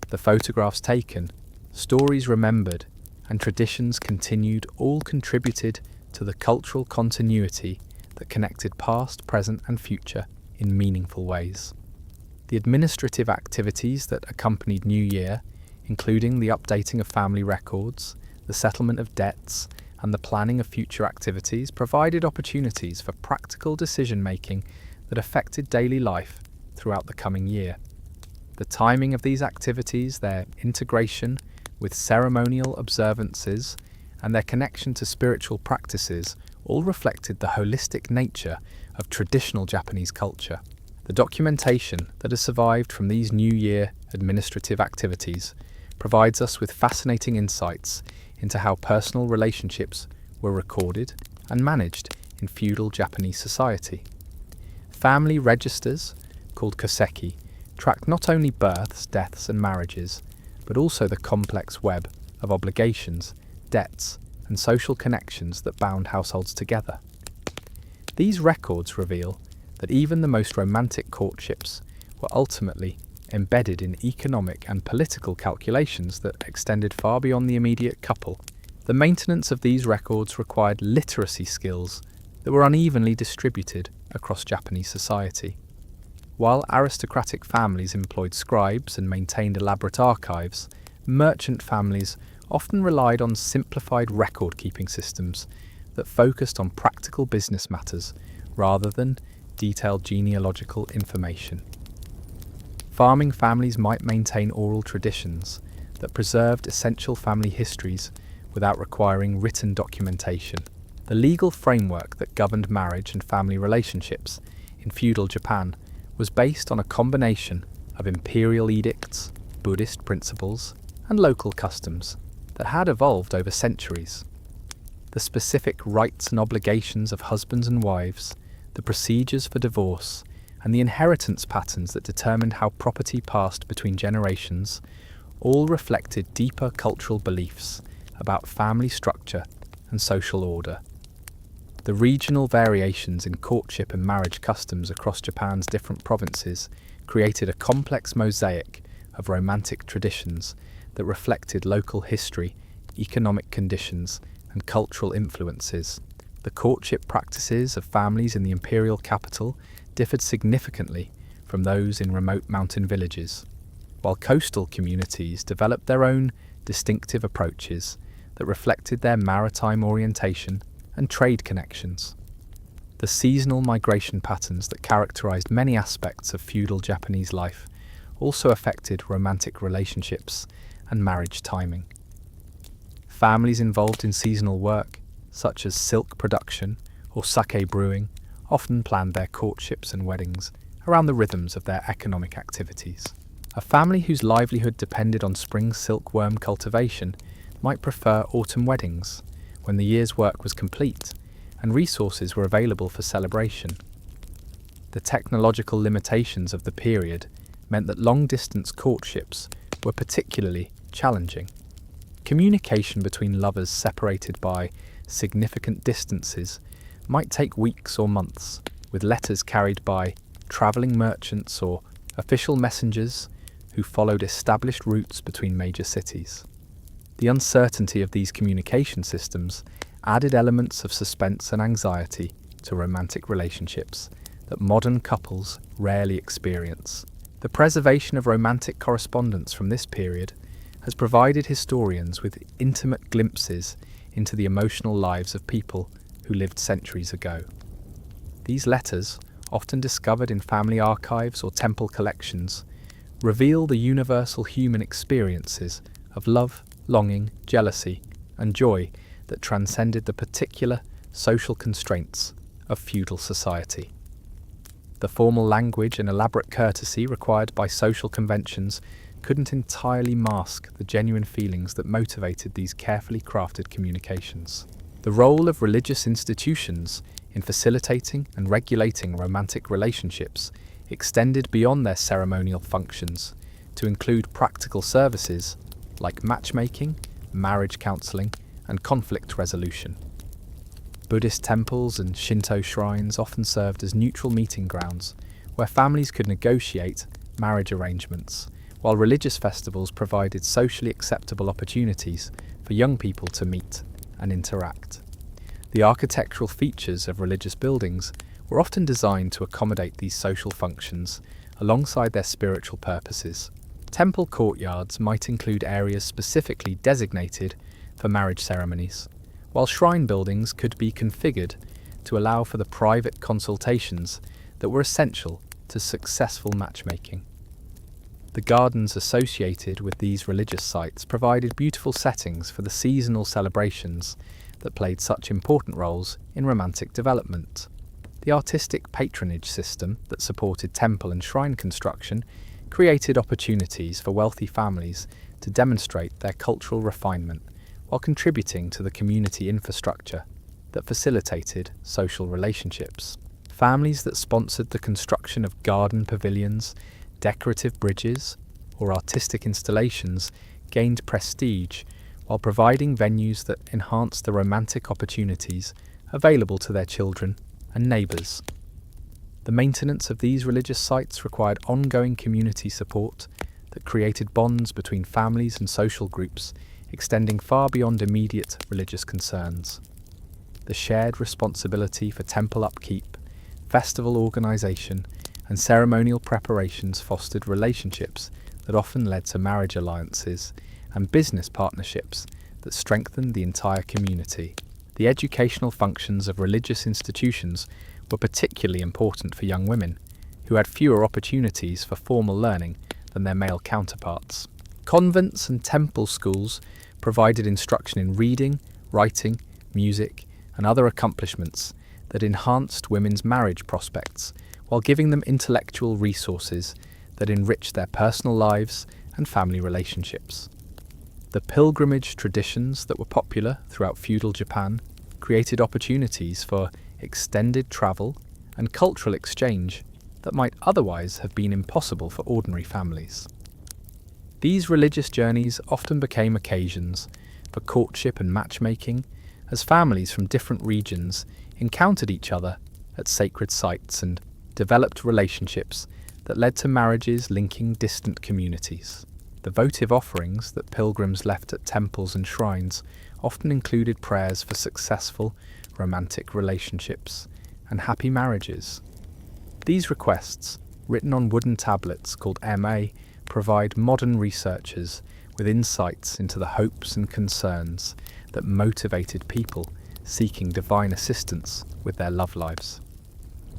The photographs taken, stories remembered, and traditions continued all contributed to the cultural continuity that connected past, present, and future in meaningful ways. The administrative activities that accompanied New Year, including the updating of family records, the settlement of debts, and the planning of future activities, provided opportunities for practical decision-making that affected daily life throughout the coming year. The timing of these activities, their integration with ceremonial observances, and their connection to spiritual practices all reflected the holistic nature of traditional Japanese culture. The documentation that has survived from these New Year administrative activities provides us with fascinating insights into how personal relationships were recorded and managed in feudal Japanese society. Family registers, called koseki, tracked not only births, deaths, and marriages, but also the complex web of obligations, debts, and social connections that bound households together. These records reveal that even the most romantic courtships were ultimately embedded in economic and political calculations that extended far beyond the immediate couple. The maintenance of these records required literacy skills that were unevenly distributed across Japanese society. While aristocratic families employed scribes and maintained elaborate archives, merchant families often relied on simplified record-keeping systems that focused on practical business matters rather than detailed genealogical information. Farming families might maintain oral traditions that preserved essential family histories without requiring written documentation. The legal framework that governed marriage and family relationships in feudal Japan was based on a combination of imperial edicts, Buddhist principles, and local customs that had evolved over centuries. The specific rights and obligations of husbands and wives, the procedures for divorce, and the inheritance patterns that determined how property passed between generations all reflected deeper cultural beliefs about family structure and social order. The regional variations in courtship and marriage customs across Japan's different provinces created a complex mosaic of romantic traditions that reflected local history, economic conditions, and cultural influences. The courtship practices of families in the imperial capital differed significantly from those in remote mountain villages, while coastal communities developed their own distinctive approaches that reflected their maritime orientation and trade connections. The seasonal migration patterns that characterized many aspects of feudal Japanese life also affected romantic relationships and marriage timing. Families involved in seasonal work, such as silk production or sake brewing, often planned their courtships and weddings around the rhythms of their economic activities. A family whose livelihood depended on spring silkworm cultivation might prefer autumn weddings, when the year's work was complete and resources were available for celebration. The technological limitations of the period meant that long-distance courtships were particularly challenging. Communication between lovers separated by significant distances might take weeks or months, with letters carried by travelling merchants or official messengers who followed established routes between major cities. The uncertainty of these communication systems added elements of suspense and anxiety to romantic relationships that modern couples rarely experience. The preservation of romantic correspondence from this period has provided historians with intimate glimpses into the emotional lives of people who lived centuries ago. These letters, often discovered in family archives or temple collections, reveal the universal human experiences of love, longing, jealousy, and joy that transcended the particular social constraints of feudal society. The formal language and elaborate courtesy required by social conventions couldn't entirely mask the genuine feelings that motivated these carefully crafted communications. The role of religious institutions in facilitating and regulating romantic relationships extended beyond their ceremonial functions to include practical services like matchmaking, marriage counseling, and conflict resolution. Buddhist temples and Shinto shrines often served as neutral meeting grounds where families could negotiate marriage arrangements, while religious festivals provided socially acceptable opportunities for young people to meet and interact. The architectural features of religious buildings were often designed to accommodate these social functions alongside their spiritual purposes. Temple courtyards might include areas specifically designated for marriage ceremonies, while shrine buildings could be configured to allow for the private consultations that were essential to successful matchmaking. The gardens associated with these religious sites provided beautiful settings for the seasonal celebrations that played such important roles in romantic development. The artistic patronage system that supported temple and shrine construction created opportunities for wealthy families to demonstrate their cultural refinement while contributing to the community infrastructure that facilitated social relationships. Families that sponsored the construction of garden pavilions, decorative bridges, or artistic installations gained prestige while providing venues that enhanced the romantic opportunities available to their children and neighbours. The maintenance of these religious sites required ongoing community support that created bonds between families and social groups, extending far beyond immediate religious concerns. The shared responsibility for temple upkeep, festival organisation, and ceremonial preparations fostered relationships that often led to marriage alliances and business partnerships that strengthened the entire community. The educational functions of religious institutions were particularly important for young women, who had fewer opportunities for formal learning than their male counterparts. Convents and temple schools provided instruction in reading, writing, music, and other accomplishments that enhanced women's marriage prospects while giving them intellectual resources that enriched their personal lives and family relationships. The pilgrimage traditions that were popular throughout feudal Japan created opportunities for extended travel and cultural exchange that might otherwise have been impossible for ordinary families. These religious journeys often became occasions for courtship and matchmaking, as families from different regions encountered each other at sacred sites and developed relationships that led to marriages linking distant communities. The votive offerings that pilgrims left at temples and shrines often included prayers for successful romantic relationships and happy marriages. These requests, written on wooden tablets called Ma, provide modern researchers with insights into the hopes and concerns that motivated people seeking divine assistance with their love lives.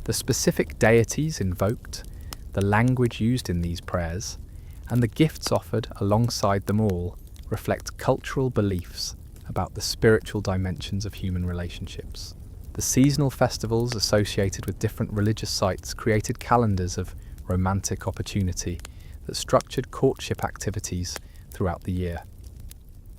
The specific deities invoked, the language used in these prayers, and the gifts offered alongside them all reflect cultural beliefs about the spiritual dimensions of human relationships. The seasonal festivals associated with different religious sites created calendars of romantic opportunity that structured courtship activities throughout the year.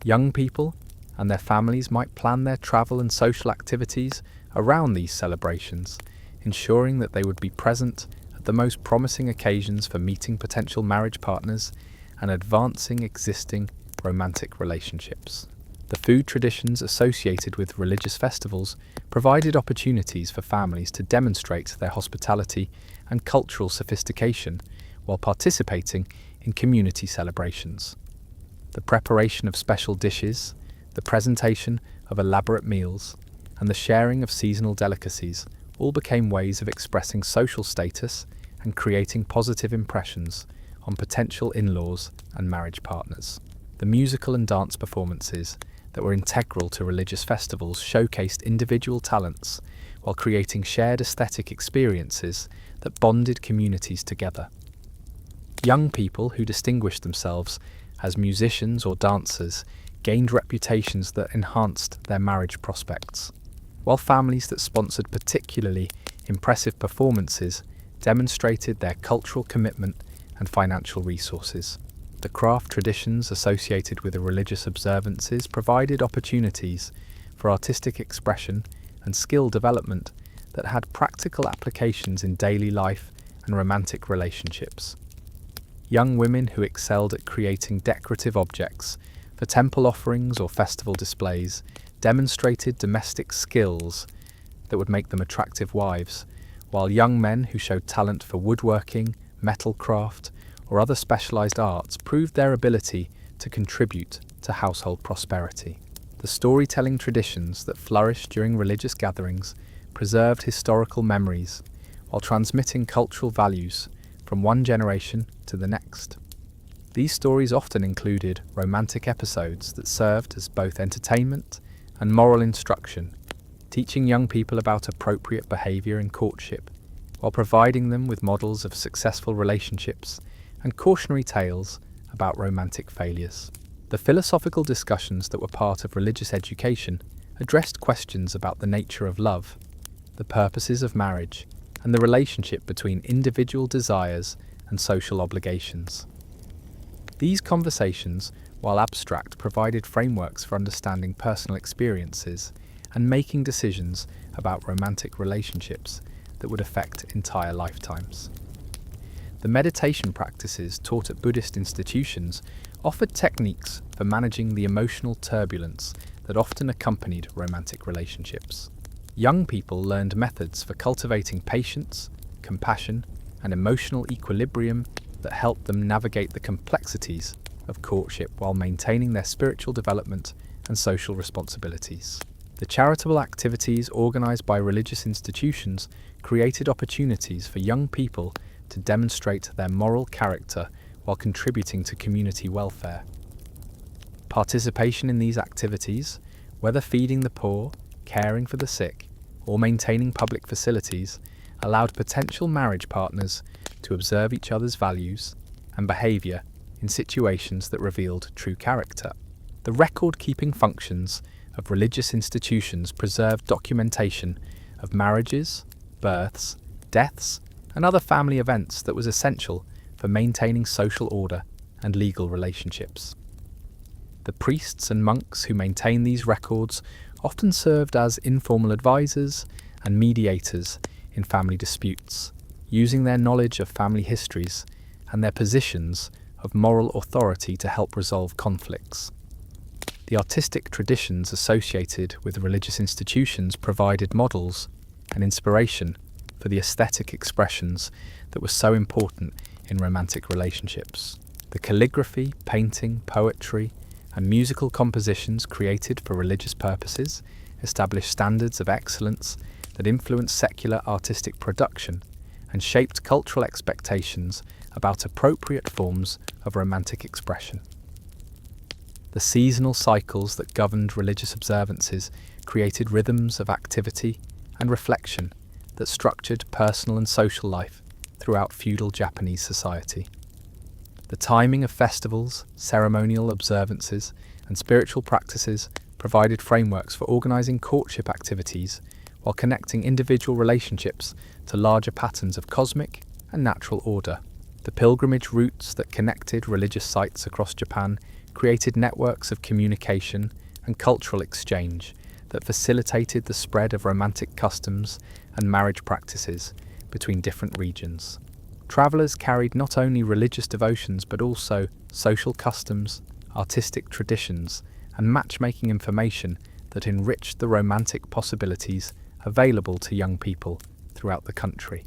Young people and their families might plan their travel and social activities around these celebrations, ensuring that they would be present at the most promising occasions for meeting potential marriage partners and advancing existing romantic relationships. The food traditions associated with religious festivals provided opportunities for families to demonstrate their hospitality and cultural sophistication while participating in community celebrations. The preparation of special dishes, the presentation of elaborate meals, and the sharing of seasonal delicacies all became ways of expressing social status and creating positive impressions on potential in-laws and marriage partners. The musical and dance performances that were integral to religious festivals showcased individual talents while creating shared aesthetic experiences that bonded communities together. Young people who distinguished themselves as musicians or dancers gained reputations that enhanced their marriage prospects, while families that sponsored particularly impressive performances demonstrated their cultural commitment and financial resources. The craft traditions associated with the religious observances provided opportunities for artistic expression and skill development that had practical applications in daily life and romantic relationships. Young women who excelled at creating decorative objects for temple offerings or festival displays demonstrated domestic skills that would make them attractive wives, while young men who showed talent for woodworking, metal craft, or other specialized arts proved their ability to contribute to household prosperity. The storytelling traditions that flourished during religious gatherings preserved historical memories while transmitting cultural values from one generation to the next. These stories often included romantic episodes that served as both entertainment and moral instruction, teaching young people about appropriate behavior in courtship, while providing them with models of successful relationships and cautionary tales about romantic failures. The philosophical discussions that were part of religious education addressed questions about the nature of love, the purposes of marriage, and the relationship between individual desires and social obligations. These conversations, while abstract, provided frameworks for understanding personal experiences and making decisions about romantic relationships that would affect entire lifetimes. The meditation practices taught at Buddhist institutions offered techniques for managing the emotional turbulence that often accompanied romantic relationships. Young people learned methods for cultivating patience, compassion, and emotional equilibrium that helped them navigate the complexities of courtship while maintaining their spiritual development and social responsibilities. The charitable activities organised by religious institutions created opportunities for young people to demonstrate their moral character while contributing to community welfare. Participation in these activities, whether feeding the poor, caring for the sick, or maintaining public facilities, allowed potential marriage partners to observe each other's values and behaviour in situations that revealed true character. The record-keeping functions of religious institutions preserved documentation of marriages, births, deaths, and other family events that was essential for maintaining social order and legal relationships. The priests and monks who maintained these records often served as informal advisors and mediators in family disputes, using their knowledge of family histories and their positions of moral authority to help resolve conflicts. The artistic traditions associated with religious institutions provided models and inspiration for the aesthetic expressions that were so important in romantic relationships. The calligraphy, painting, poetry, and musical compositions created for religious purposes established standards of excellence that influenced secular artistic production and shaped cultural expectations about appropriate forms of romantic expression. The seasonal cycles that governed religious observances created rhythms of activity and reflection that structured personal and social life throughout feudal Japanese society. The timing of festivals, ceremonial observances, and spiritual practices provided frameworks for organising courtship activities while connecting individual relationships to larger patterns of cosmic and natural order. The pilgrimage routes that connected religious sites across Japan created networks of communication and cultural exchange that facilitated the spread of romantic customs and marriage practices between different regions. Travellers carried not only religious devotions but also social customs, artistic traditions, and matchmaking information that enriched the romantic possibilities available to young people throughout the country.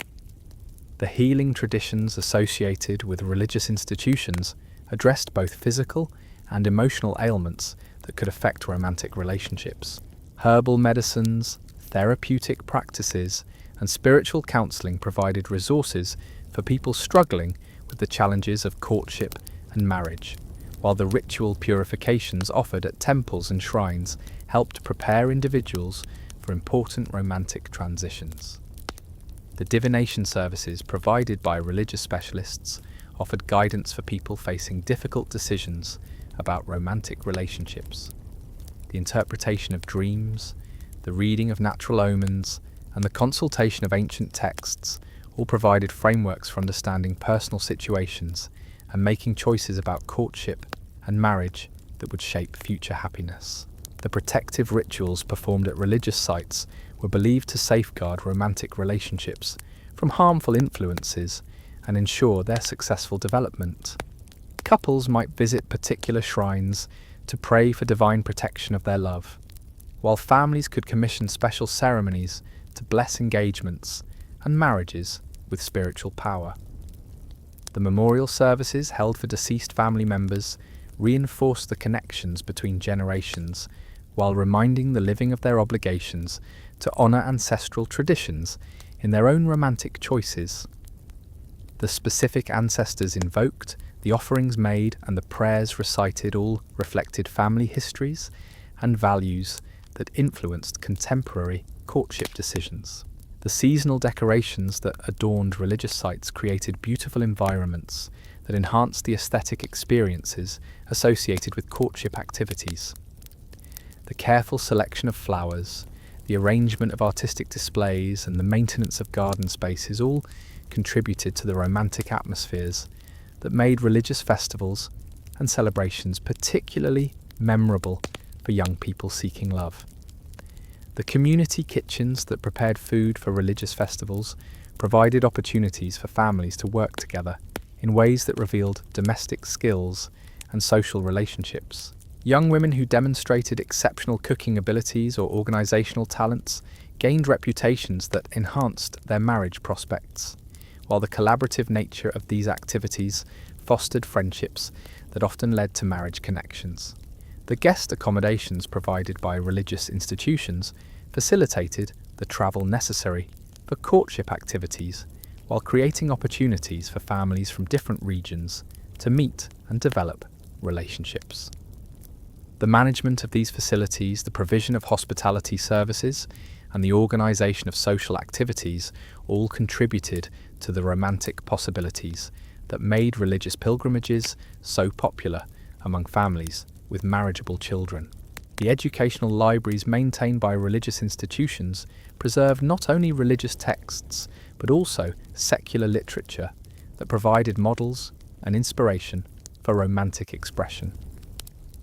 The healing traditions associated with religious institutions addressed both physical and emotional ailments that could affect romantic relationships. Herbal medicines, therapeutic practices, and spiritual counselling provided resources for people struggling with the challenges of courtship and marriage, while the ritual purifications offered at temples and shrines helped prepare individuals for important romantic transitions. The divination services provided by religious specialists offered guidance for people facing difficult decisions about romantic relationships. The interpretation of dreams, the reading of natural omens, and the consultation of ancient texts all provided frameworks for understanding personal situations and making choices about courtship and marriage that would shape future happiness. The protective rituals performed at religious sites were believed to safeguard romantic relationships from harmful influences and ensure their successful development. Couples might visit particular shrines to pray for divine protection of their love, while families could commission special ceremonies to bless engagements and marriages with spiritual power. The memorial services held for deceased family members reinforced the connections between generations while reminding the living of their obligations to honour ancestral traditions in their own romantic choices. The specific ancestors invoked, the offerings made, and the prayers recited all reflected family histories and values that influenced contemporary courtship decisions. The seasonal decorations that adorned religious sites created beautiful environments that enhanced the aesthetic experiences associated with courtship activities. The careful selection of flowers, the arrangement of artistic displays, and the maintenance of garden spaces all contributed to the romantic atmospheres that made religious festivals and celebrations particularly memorable for young people seeking love. The community kitchens that prepared food for religious festivals provided opportunities for families to work together in ways that revealed domestic skills and social relationships. Young women who demonstrated exceptional cooking abilities or organisational talents gained reputations that enhanced their marriage prospects, while the collaborative nature of these activities fostered friendships that often led to marriage connections. The guest accommodations provided by religious institutions facilitated the travel necessary for courtship activities, while creating opportunities for families from different regions to meet and develop relationships. The management of these facilities, the provision of hospitality services, and the organisation of social activities all contributed to the romantic possibilities that made religious pilgrimages so popular among families with marriageable children. The educational libraries maintained by religious institutions preserved not only religious texts, but also secular literature that provided models and inspiration for romantic expression.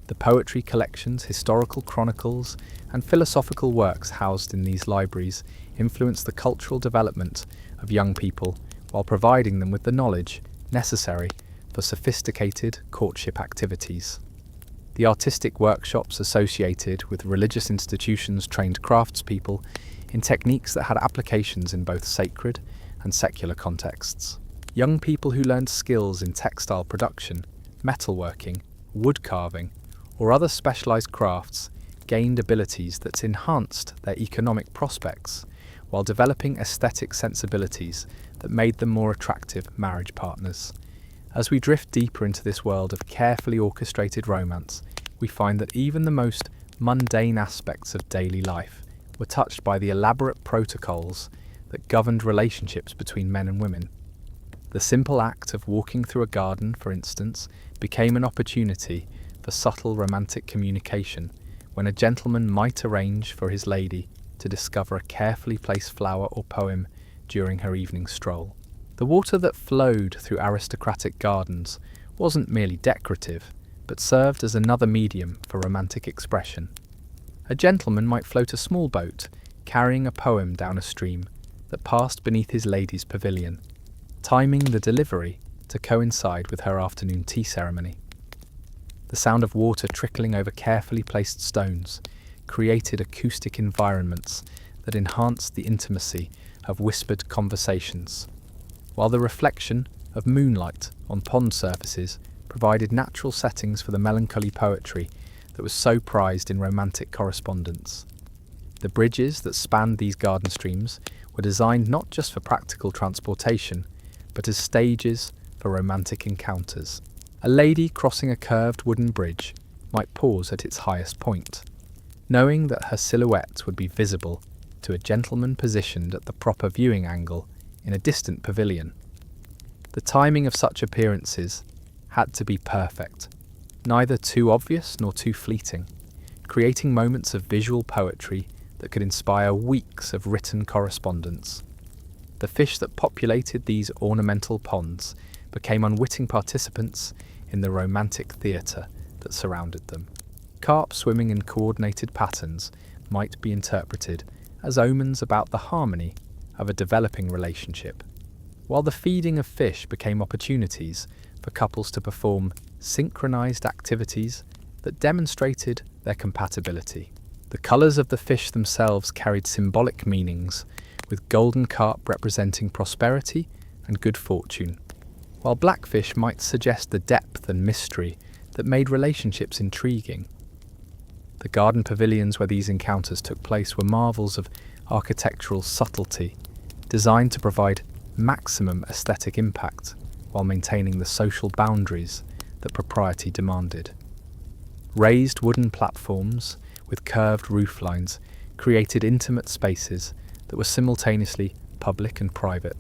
The poetry collections, historical chronicles, and philosophical works housed in these libraries influenced the cultural development of young people while providing them with the knowledge necessary for sophisticated courtship activities. The artistic workshops associated with religious institutions trained craftspeople in techniques that had applications in both sacred and secular contexts. Young people who learned skills in textile production, metalworking, wood carving, or other specialized crafts gained abilities that enhanced their economic prospects while developing aesthetic sensibilities that made them more attractive marriage partners. As we drift deeper into this world of carefully orchestrated romance, we find that even the most mundane aspects of daily life were touched by the elaborate protocols that governed relationships between men and women. The simple act of walking through a garden, for instance, became an opportunity for subtle romantic communication, when a gentleman might arrange for his lady to discover a carefully placed flower or poem during her evening stroll. The water that flowed through aristocratic gardens wasn't merely decorative, but served as another medium for romantic expression. A gentleman might float a small boat, carrying a poem down a stream that passed beneath his lady's pavilion, timing the delivery to coincide with her afternoon tea ceremony. The sound of water trickling over carefully placed stones created acoustic environments that enhanced the intimacy of whispered conversations, while the reflection of moonlight on pond surfaces provided natural settings for the melancholy poetry that was so prized in romantic correspondence. The bridges that spanned these garden streams were designed not just for practical transportation, but as stages for romantic encounters. A lady crossing a curved wooden bridge might pause at its highest point, knowing that her silhouette would be visible to a gentleman positioned at the proper viewing angle in a distant pavilion. The timing of such appearances had to be perfect, neither too obvious nor too fleeting, creating moments of visual poetry that could inspire weeks of written correspondence. The fish that populated these ornamental ponds became unwitting participants in the romantic theatre that surrounded them. Carp swimming in coordinated patterns might be interpreted as omens about the harmony of a developing relationship, while the feeding of fish became opportunities for couples to perform synchronized activities that demonstrated their compatibility. The colours of the fish themselves carried symbolic meanings, with golden carp representing prosperity and good fortune, while blackfish might suggest the depth and mystery that made relationships intriguing. The garden pavilions where these encounters took place were marvels of architectural subtlety, designed to provide maximum aesthetic impact while maintaining the social boundaries that propriety demanded. Raised wooden platforms with curved rooflines created intimate spaces that were simultaneously public and private,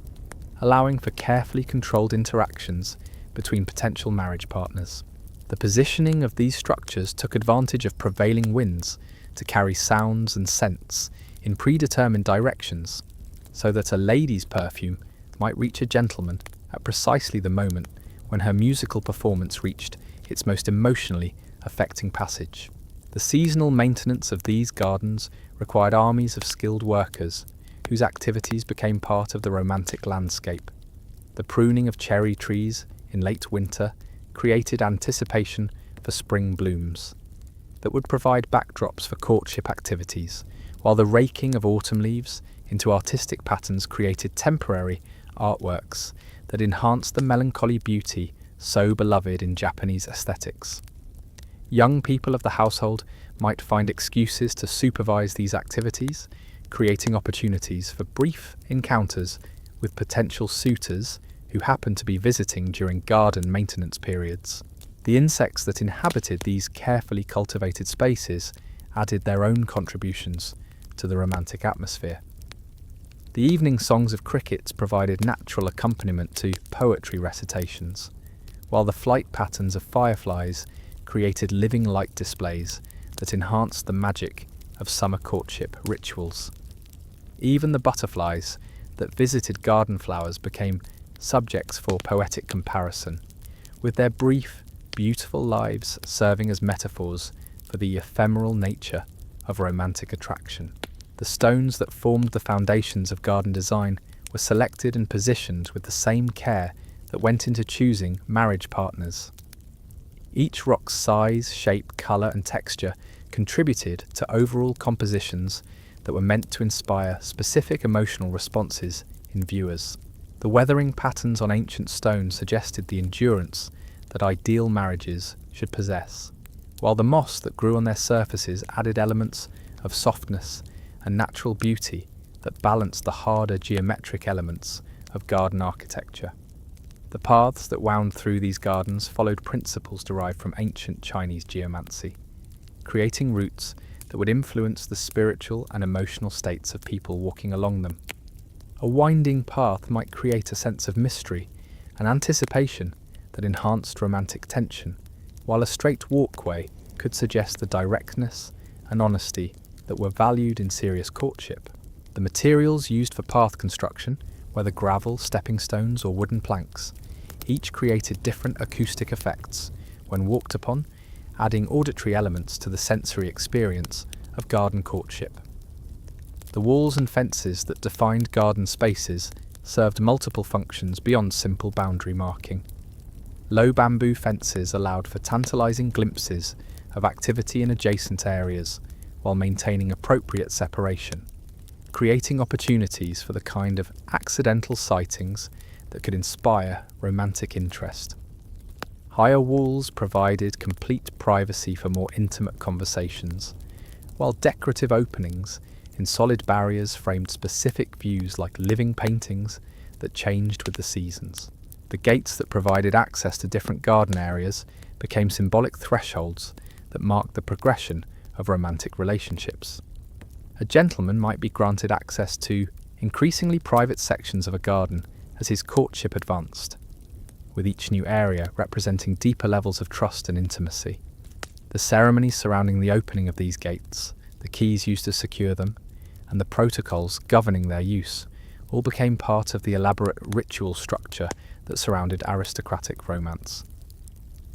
allowing for carefully controlled interactions between potential marriage partners. The positioning of these structures took advantage of prevailing winds to carry sounds and scents in predetermined directions, so that a lady's perfume might reach a gentleman at precisely the moment when her musical performance reached its most emotionally affecting passage. The seasonal maintenance of these gardens required armies of skilled workers whose activities became part of the romantic landscape. The pruning of cherry trees in late winter created anticipation for spring blooms that would provide backdrops for courtship activities, while the raking of autumn leaves into artistic patterns created temporary artworks that enhanced the melancholy beauty so beloved in Japanese aesthetics. Young people of the household might find excuses to supervise these activities, creating opportunities for brief encounters with potential suitors who happen to be visiting during garden maintenance periods. The insects that inhabited these carefully cultivated spaces added their own contributions to the romantic atmosphere. The evening songs of crickets provided natural accompaniment to poetry recitations, while the flight patterns of fireflies created living light displays that enhanced the magic of summer courtship rituals. Even the butterflies that visited garden flowers became subjects for poetic comparison, with their brief, beautiful lives serving as metaphors for the ephemeral nature of romantic attraction. The stones that formed the foundations of garden design were selected and positioned with the same care that went into choosing marriage partners. Each rock's size, shape, colour and texture contributed to overall compositions that were meant to inspire specific emotional responses in viewers. The weathering patterns on ancient stone suggested the endurance that ideal marriages should possess, while the moss that grew on their surfaces added elements of softness and natural beauty that balanced the harder geometric elements of garden architecture. The paths that wound through these gardens followed principles derived from ancient Chinese geomancy, creating routes that would influence the spiritual and emotional states of people walking along them. A winding path might create a sense of mystery and anticipation that enhanced romantic tension, while a straight walkway could suggest the directness and honesty that were valued in serious courtship. The materials used for path construction, whether gravel, stepping stones or wooden planks, each created different acoustic effects when walked upon, adding auditory elements to the sensory experience of garden courtship. The walls and fences that defined garden spaces served multiple functions beyond simple boundary marking. Low bamboo fences allowed for tantalizing glimpses of activity in adjacent areas while maintaining appropriate separation, creating opportunities for the kind of accidental sightings that could inspire romantic interest. Higher walls provided complete privacy for more intimate conversations, while decorative openings in solid barriers framed specific views like living paintings that changed with the seasons. The gates that provided access to different garden areas became symbolic thresholds that marked the progression of romantic relationships. A gentleman might be granted access to increasingly private sections of a garden as his courtship advanced, with each new area representing deeper levels of trust and intimacy. The ceremonies surrounding the opening of these gates, the keys used to secure them, and the protocols governing their use all became part of the elaborate ritual structure that surrounded aristocratic romance.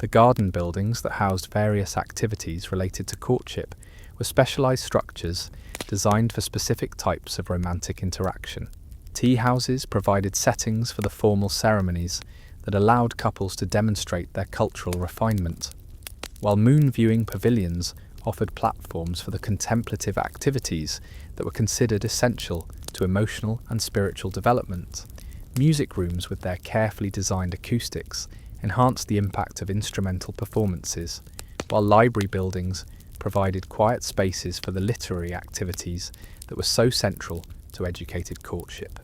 The garden buildings that housed various activities related to courtship were specialized structures designed for specific types of romantic interaction. Tea houses provided settings for the formal ceremonies that allowed couples to demonstrate their cultural refinement, while moon viewing pavilions offered platforms for the contemplative activities that were considered essential to emotional and spiritual development. Music rooms with their carefully designed acoustics enhanced the impact of instrumental performances, while library buildings provided quiet spaces for the literary activities that were so central to educated courtship.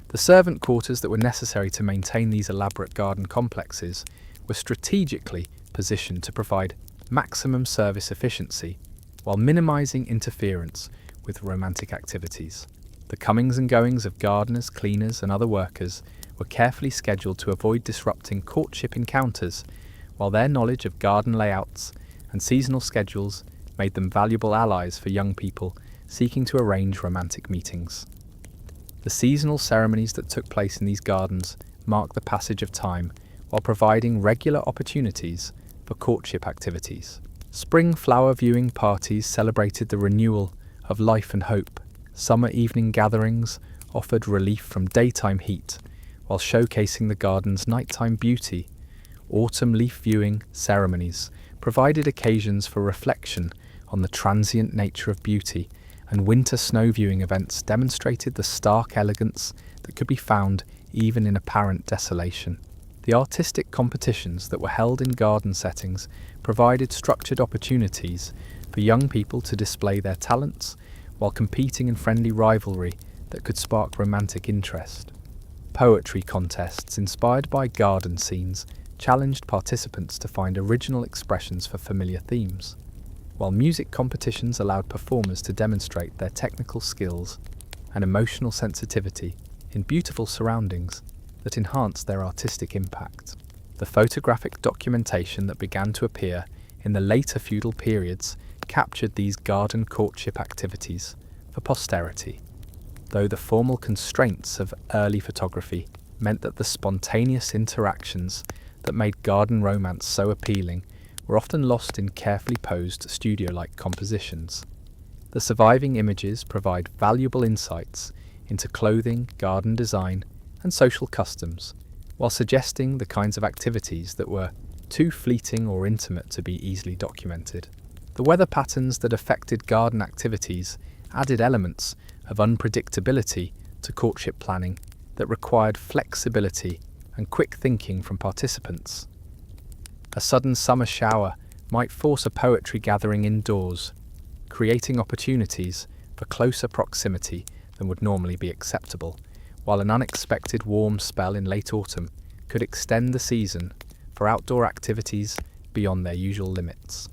The servant quarters that were necessary to maintain these elaborate garden complexes were strategically positioned to provide maximum service efficiency while minimizing interference with romantic activities. The comings and goings of gardeners, cleaners, and other workers were carefully scheduled to avoid disrupting courtship encounters, while their knowledge of garden layouts and seasonal schedules made them valuable allies for young people seeking to arrange romantic meetings. The seasonal ceremonies that took place in these gardens marked the passage of time while providing regular opportunities for courtship activities. Spring flower viewing parties celebrated the renewal of life and hope. Summer evening gatherings offered relief from daytime heat while showcasing the garden's nighttime beauty. Autumn leaf viewing ceremonies provided occasions for reflection on the transient nature of beauty, and winter snow viewing events demonstrated the stark elegance that could be found even in apparent desolation. The artistic competitions that were held in garden settings provided structured opportunities for young people to display their talents while competing in friendly rivalry that could spark romantic interest. Poetry contests inspired by garden scenes challenged participants to find original expressions for familiar themes, while music competitions allowed performers to demonstrate their technical skills and emotional sensitivity in beautiful surroundings that enhanced their artistic impact. The photographic documentation that began to appear in the later feudal periods captured these garden courtship activities for posterity, though the formal constraints of early photography meant that the spontaneous interactions that made garden romance so appealing were often lost in carefully posed studio-like compositions. The surviving images provide valuable insights into clothing, garden design, and social customs, while suggesting the kinds of activities that were too fleeting or intimate to be easily documented. The weather patterns that affected garden activities added elements of unpredictability to courtship planning that required flexibility and quick thinking from participants. A sudden summer shower might force a poetry gathering indoors, creating opportunities for closer proximity than would normally be acceptable, while an unexpected warm spell in late autumn could extend the season for outdoor activities beyond their usual limits.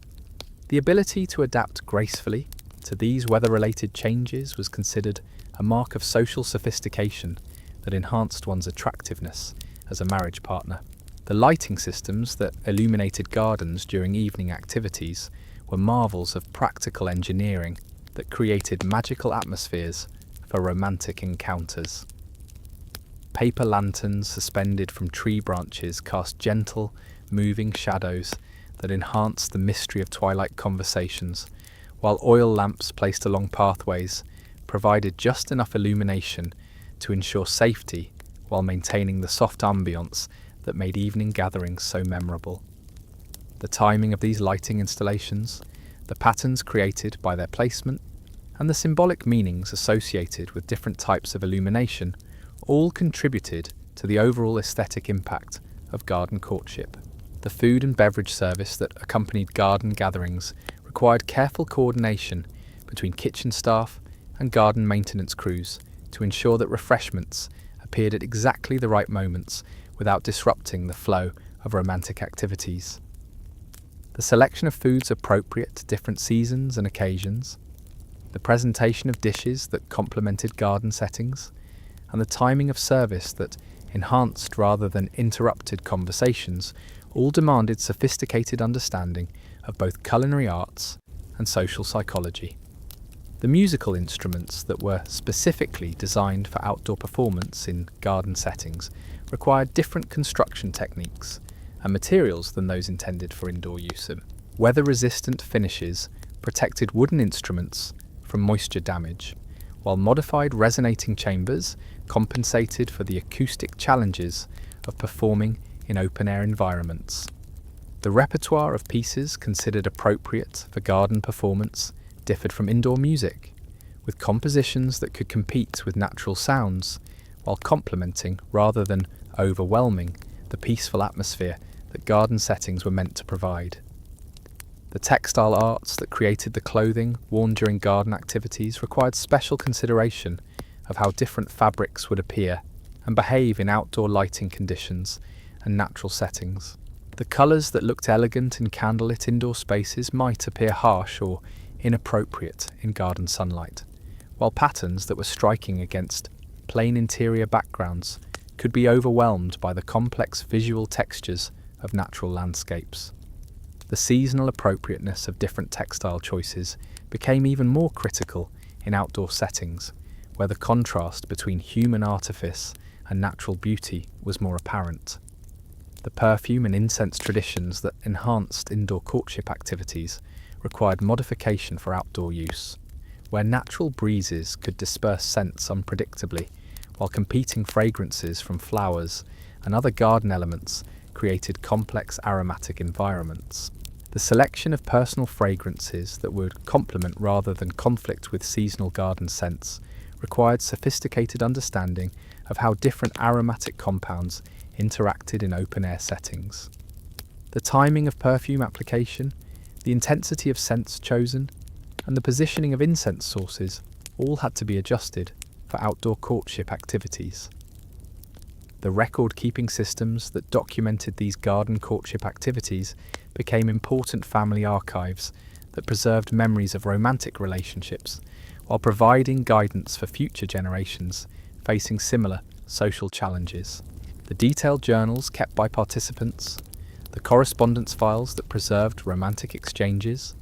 The ability to adapt gracefully to these weather-related changes was considered a mark of social sophistication that enhanced one's attractiveness as a marriage partner. The lighting systems that illuminated gardens during evening activities were marvels of practical engineering that created magical atmospheres for romantic encounters. Paper lanterns suspended from tree branches cast gentle, moving shadows that enhanced the mystery of twilight conversations, while oil lamps placed along pathways provided just enough illumination to ensure safety while maintaining the soft ambience that made evening gatherings so memorable. The timing of these lighting installations, the patterns created by their placement, and the symbolic meanings associated with different types of illumination all contributed to the overall aesthetic impact of garden courtship. The food and beverage service that accompanied garden gatherings required careful coordination between kitchen staff and garden maintenance crews to ensure that refreshments appeared at exactly the right moments without disrupting the flow of romantic activities. The selection of foods appropriate to different seasons and occasions, the presentation of dishes that complemented garden settings, and the timing of service that enhanced rather than interrupted conversations all demanded sophisticated understanding of both culinary arts and social psychology. The musical instruments that were specifically designed for outdoor performance in garden settings required different construction techniques and materials than those intended for indoor use. Weather-resistant finishes protected wooden instruments from moisture damage, while modified resonating chambers compensated for the acoustic challenges of performing in open-air environments. The repertoire of pieces considered appropriate for garden performance differed from indoor music, with compositions that could compete with natural sounds, while complementing rather than overwhelming the peaceful atmosphere that garden settings were meant to provide. The textile arts that created the clothing worn during garden activities required special consideration of how different fabrics would appear and behave in outdoor lighting conditions and natural settings. The colours that looked elegant in candlelit indoor spaces might appear harsh or inappropriate in garden sunlight, while patterns that were striking against plain interior backgrounds could be overwhelmed by the complex visual textures of natural landscapes. The seasonal appropriateness of different textile choices became even more critical in outdoor settings, where the contrast between human artifice and natural beauty was more apparent. The perfume and incense traditions that enhanced indoor courtship activities required modification for outdoor use, where natural breezes could disperse scents unpredictably, while competing fragrances from flowers and other garden elements created complex aromatic environments. The selection of personal fragrances that would complement rather than conflict with seasonal garden scents required sophisticated understanding of how different aromatic compounds interacted in open-air settings. The timing of perfume application, the intensity of scents chosen, and the positioning of incense sources all had to be adjusted for outdoor courtship activities. The record-keeping systems that documented these garden courtship activities became important family archives that preserved memories of romantic relationships while providing guidance for future generations facing similar social challenges. The detailed journals kept by participants, the correspondence files that preserved romantic exchanges,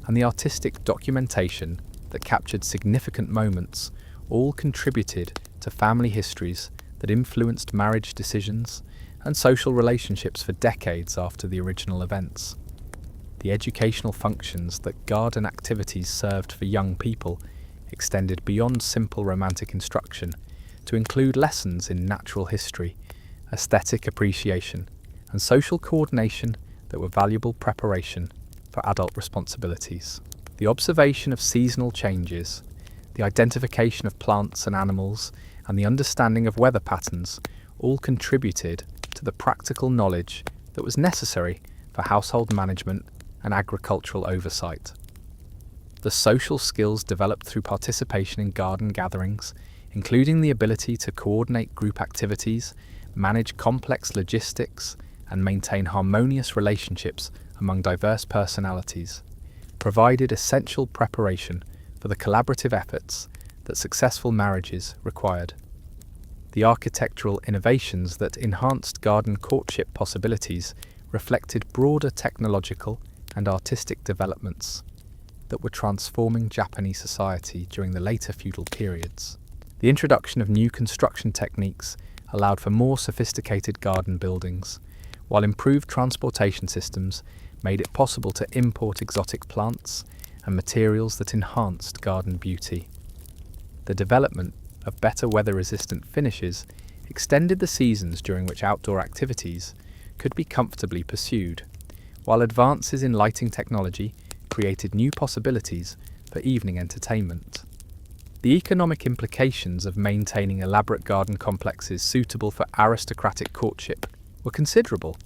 and the artistic documentation that captured significant moments all contributed to family histories that influenced marriage decisions and social relationships for decades after the original events. The educational functions that garden activities served for young people extended beyond simple romantic instruction to include lessons in natural history, aesthetic appreciation, and social coordination that were valuable preparation for adult responsibilities. The observation of seasonal changes, the identification of plants and animals, and the understanding of weather patterns all contributed to the practical knowledge that was necessary for household management and agricultural oversight. The social skills developed through participation in garden gatherings, including the ability to coordinate group activities, manage complex logistics, and maintain harmonious relationships among diverse personalities, provided essential preparation for the collaborative efforts that successful marriages required. The architectural innovations that enhanced garden courtship possibilities reflected broader technological and artistic developments that were transforming Japanese society during the later feudal periods. The introduction of new construction techniques allowed for more sophisticated garden buildings, while improved transportation systems made it possible to import exotic plants and materials that enhanced garden beauty. The development of better weather-resistant finishes extended the seasons during which outdoor activities could be comfortably pursued, while advances in lighting technology created new possibilities for evening entertainment. The economic implications of maintaining elaborate garden complexes suitable for aristocratic courtship were considerable,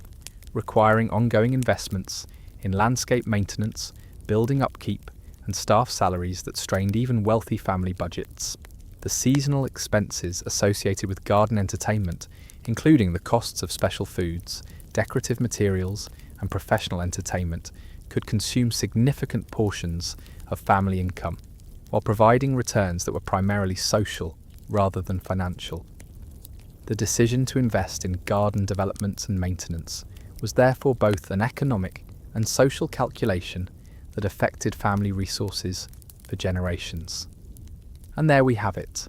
requiring ongoing investments in landscape maintenance, building upkeep, and staff salaries that strained even wealthy family budgets. The seasonal expenses associated with garden entertainment, including the costs of special foods, decorative materials, and professional entertainment, could consume significant portions of family income, while providing returns that were primarily social rather than financial. The decision to invest in garden development and maintenance was therefore both an economic and social calculation that affected family resources for generations. And there we have it.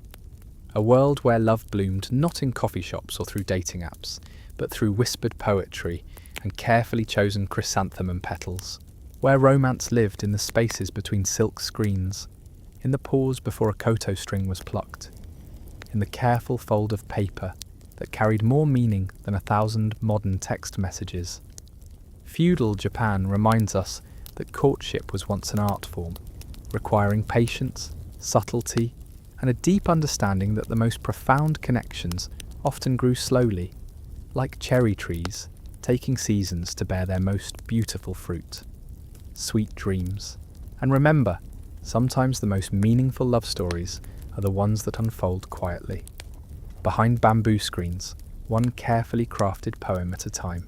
A world where love bloomed not in coffee shops or through dating apps, but through whispered poetry and carefully chosen chrysanthemum petals, where romance lived in the spaces between silk screens, in the pause before a koto string was plucked, in the careful fold of paper that carried more meaning than 1,000 modern text messages. Feudal Japan reminds us that courtship was once an art form, requiring patience, subtlety, and a deep understanding that the most profound connections often grew slowly, like cherry trees, taking seasons to bear their most beautiful fruit. Sweet dreams. And remember, sometimes the most meaningful love stories are the ones that unfold quietly, behind bamboo screens, one carefully crafted poem at a time.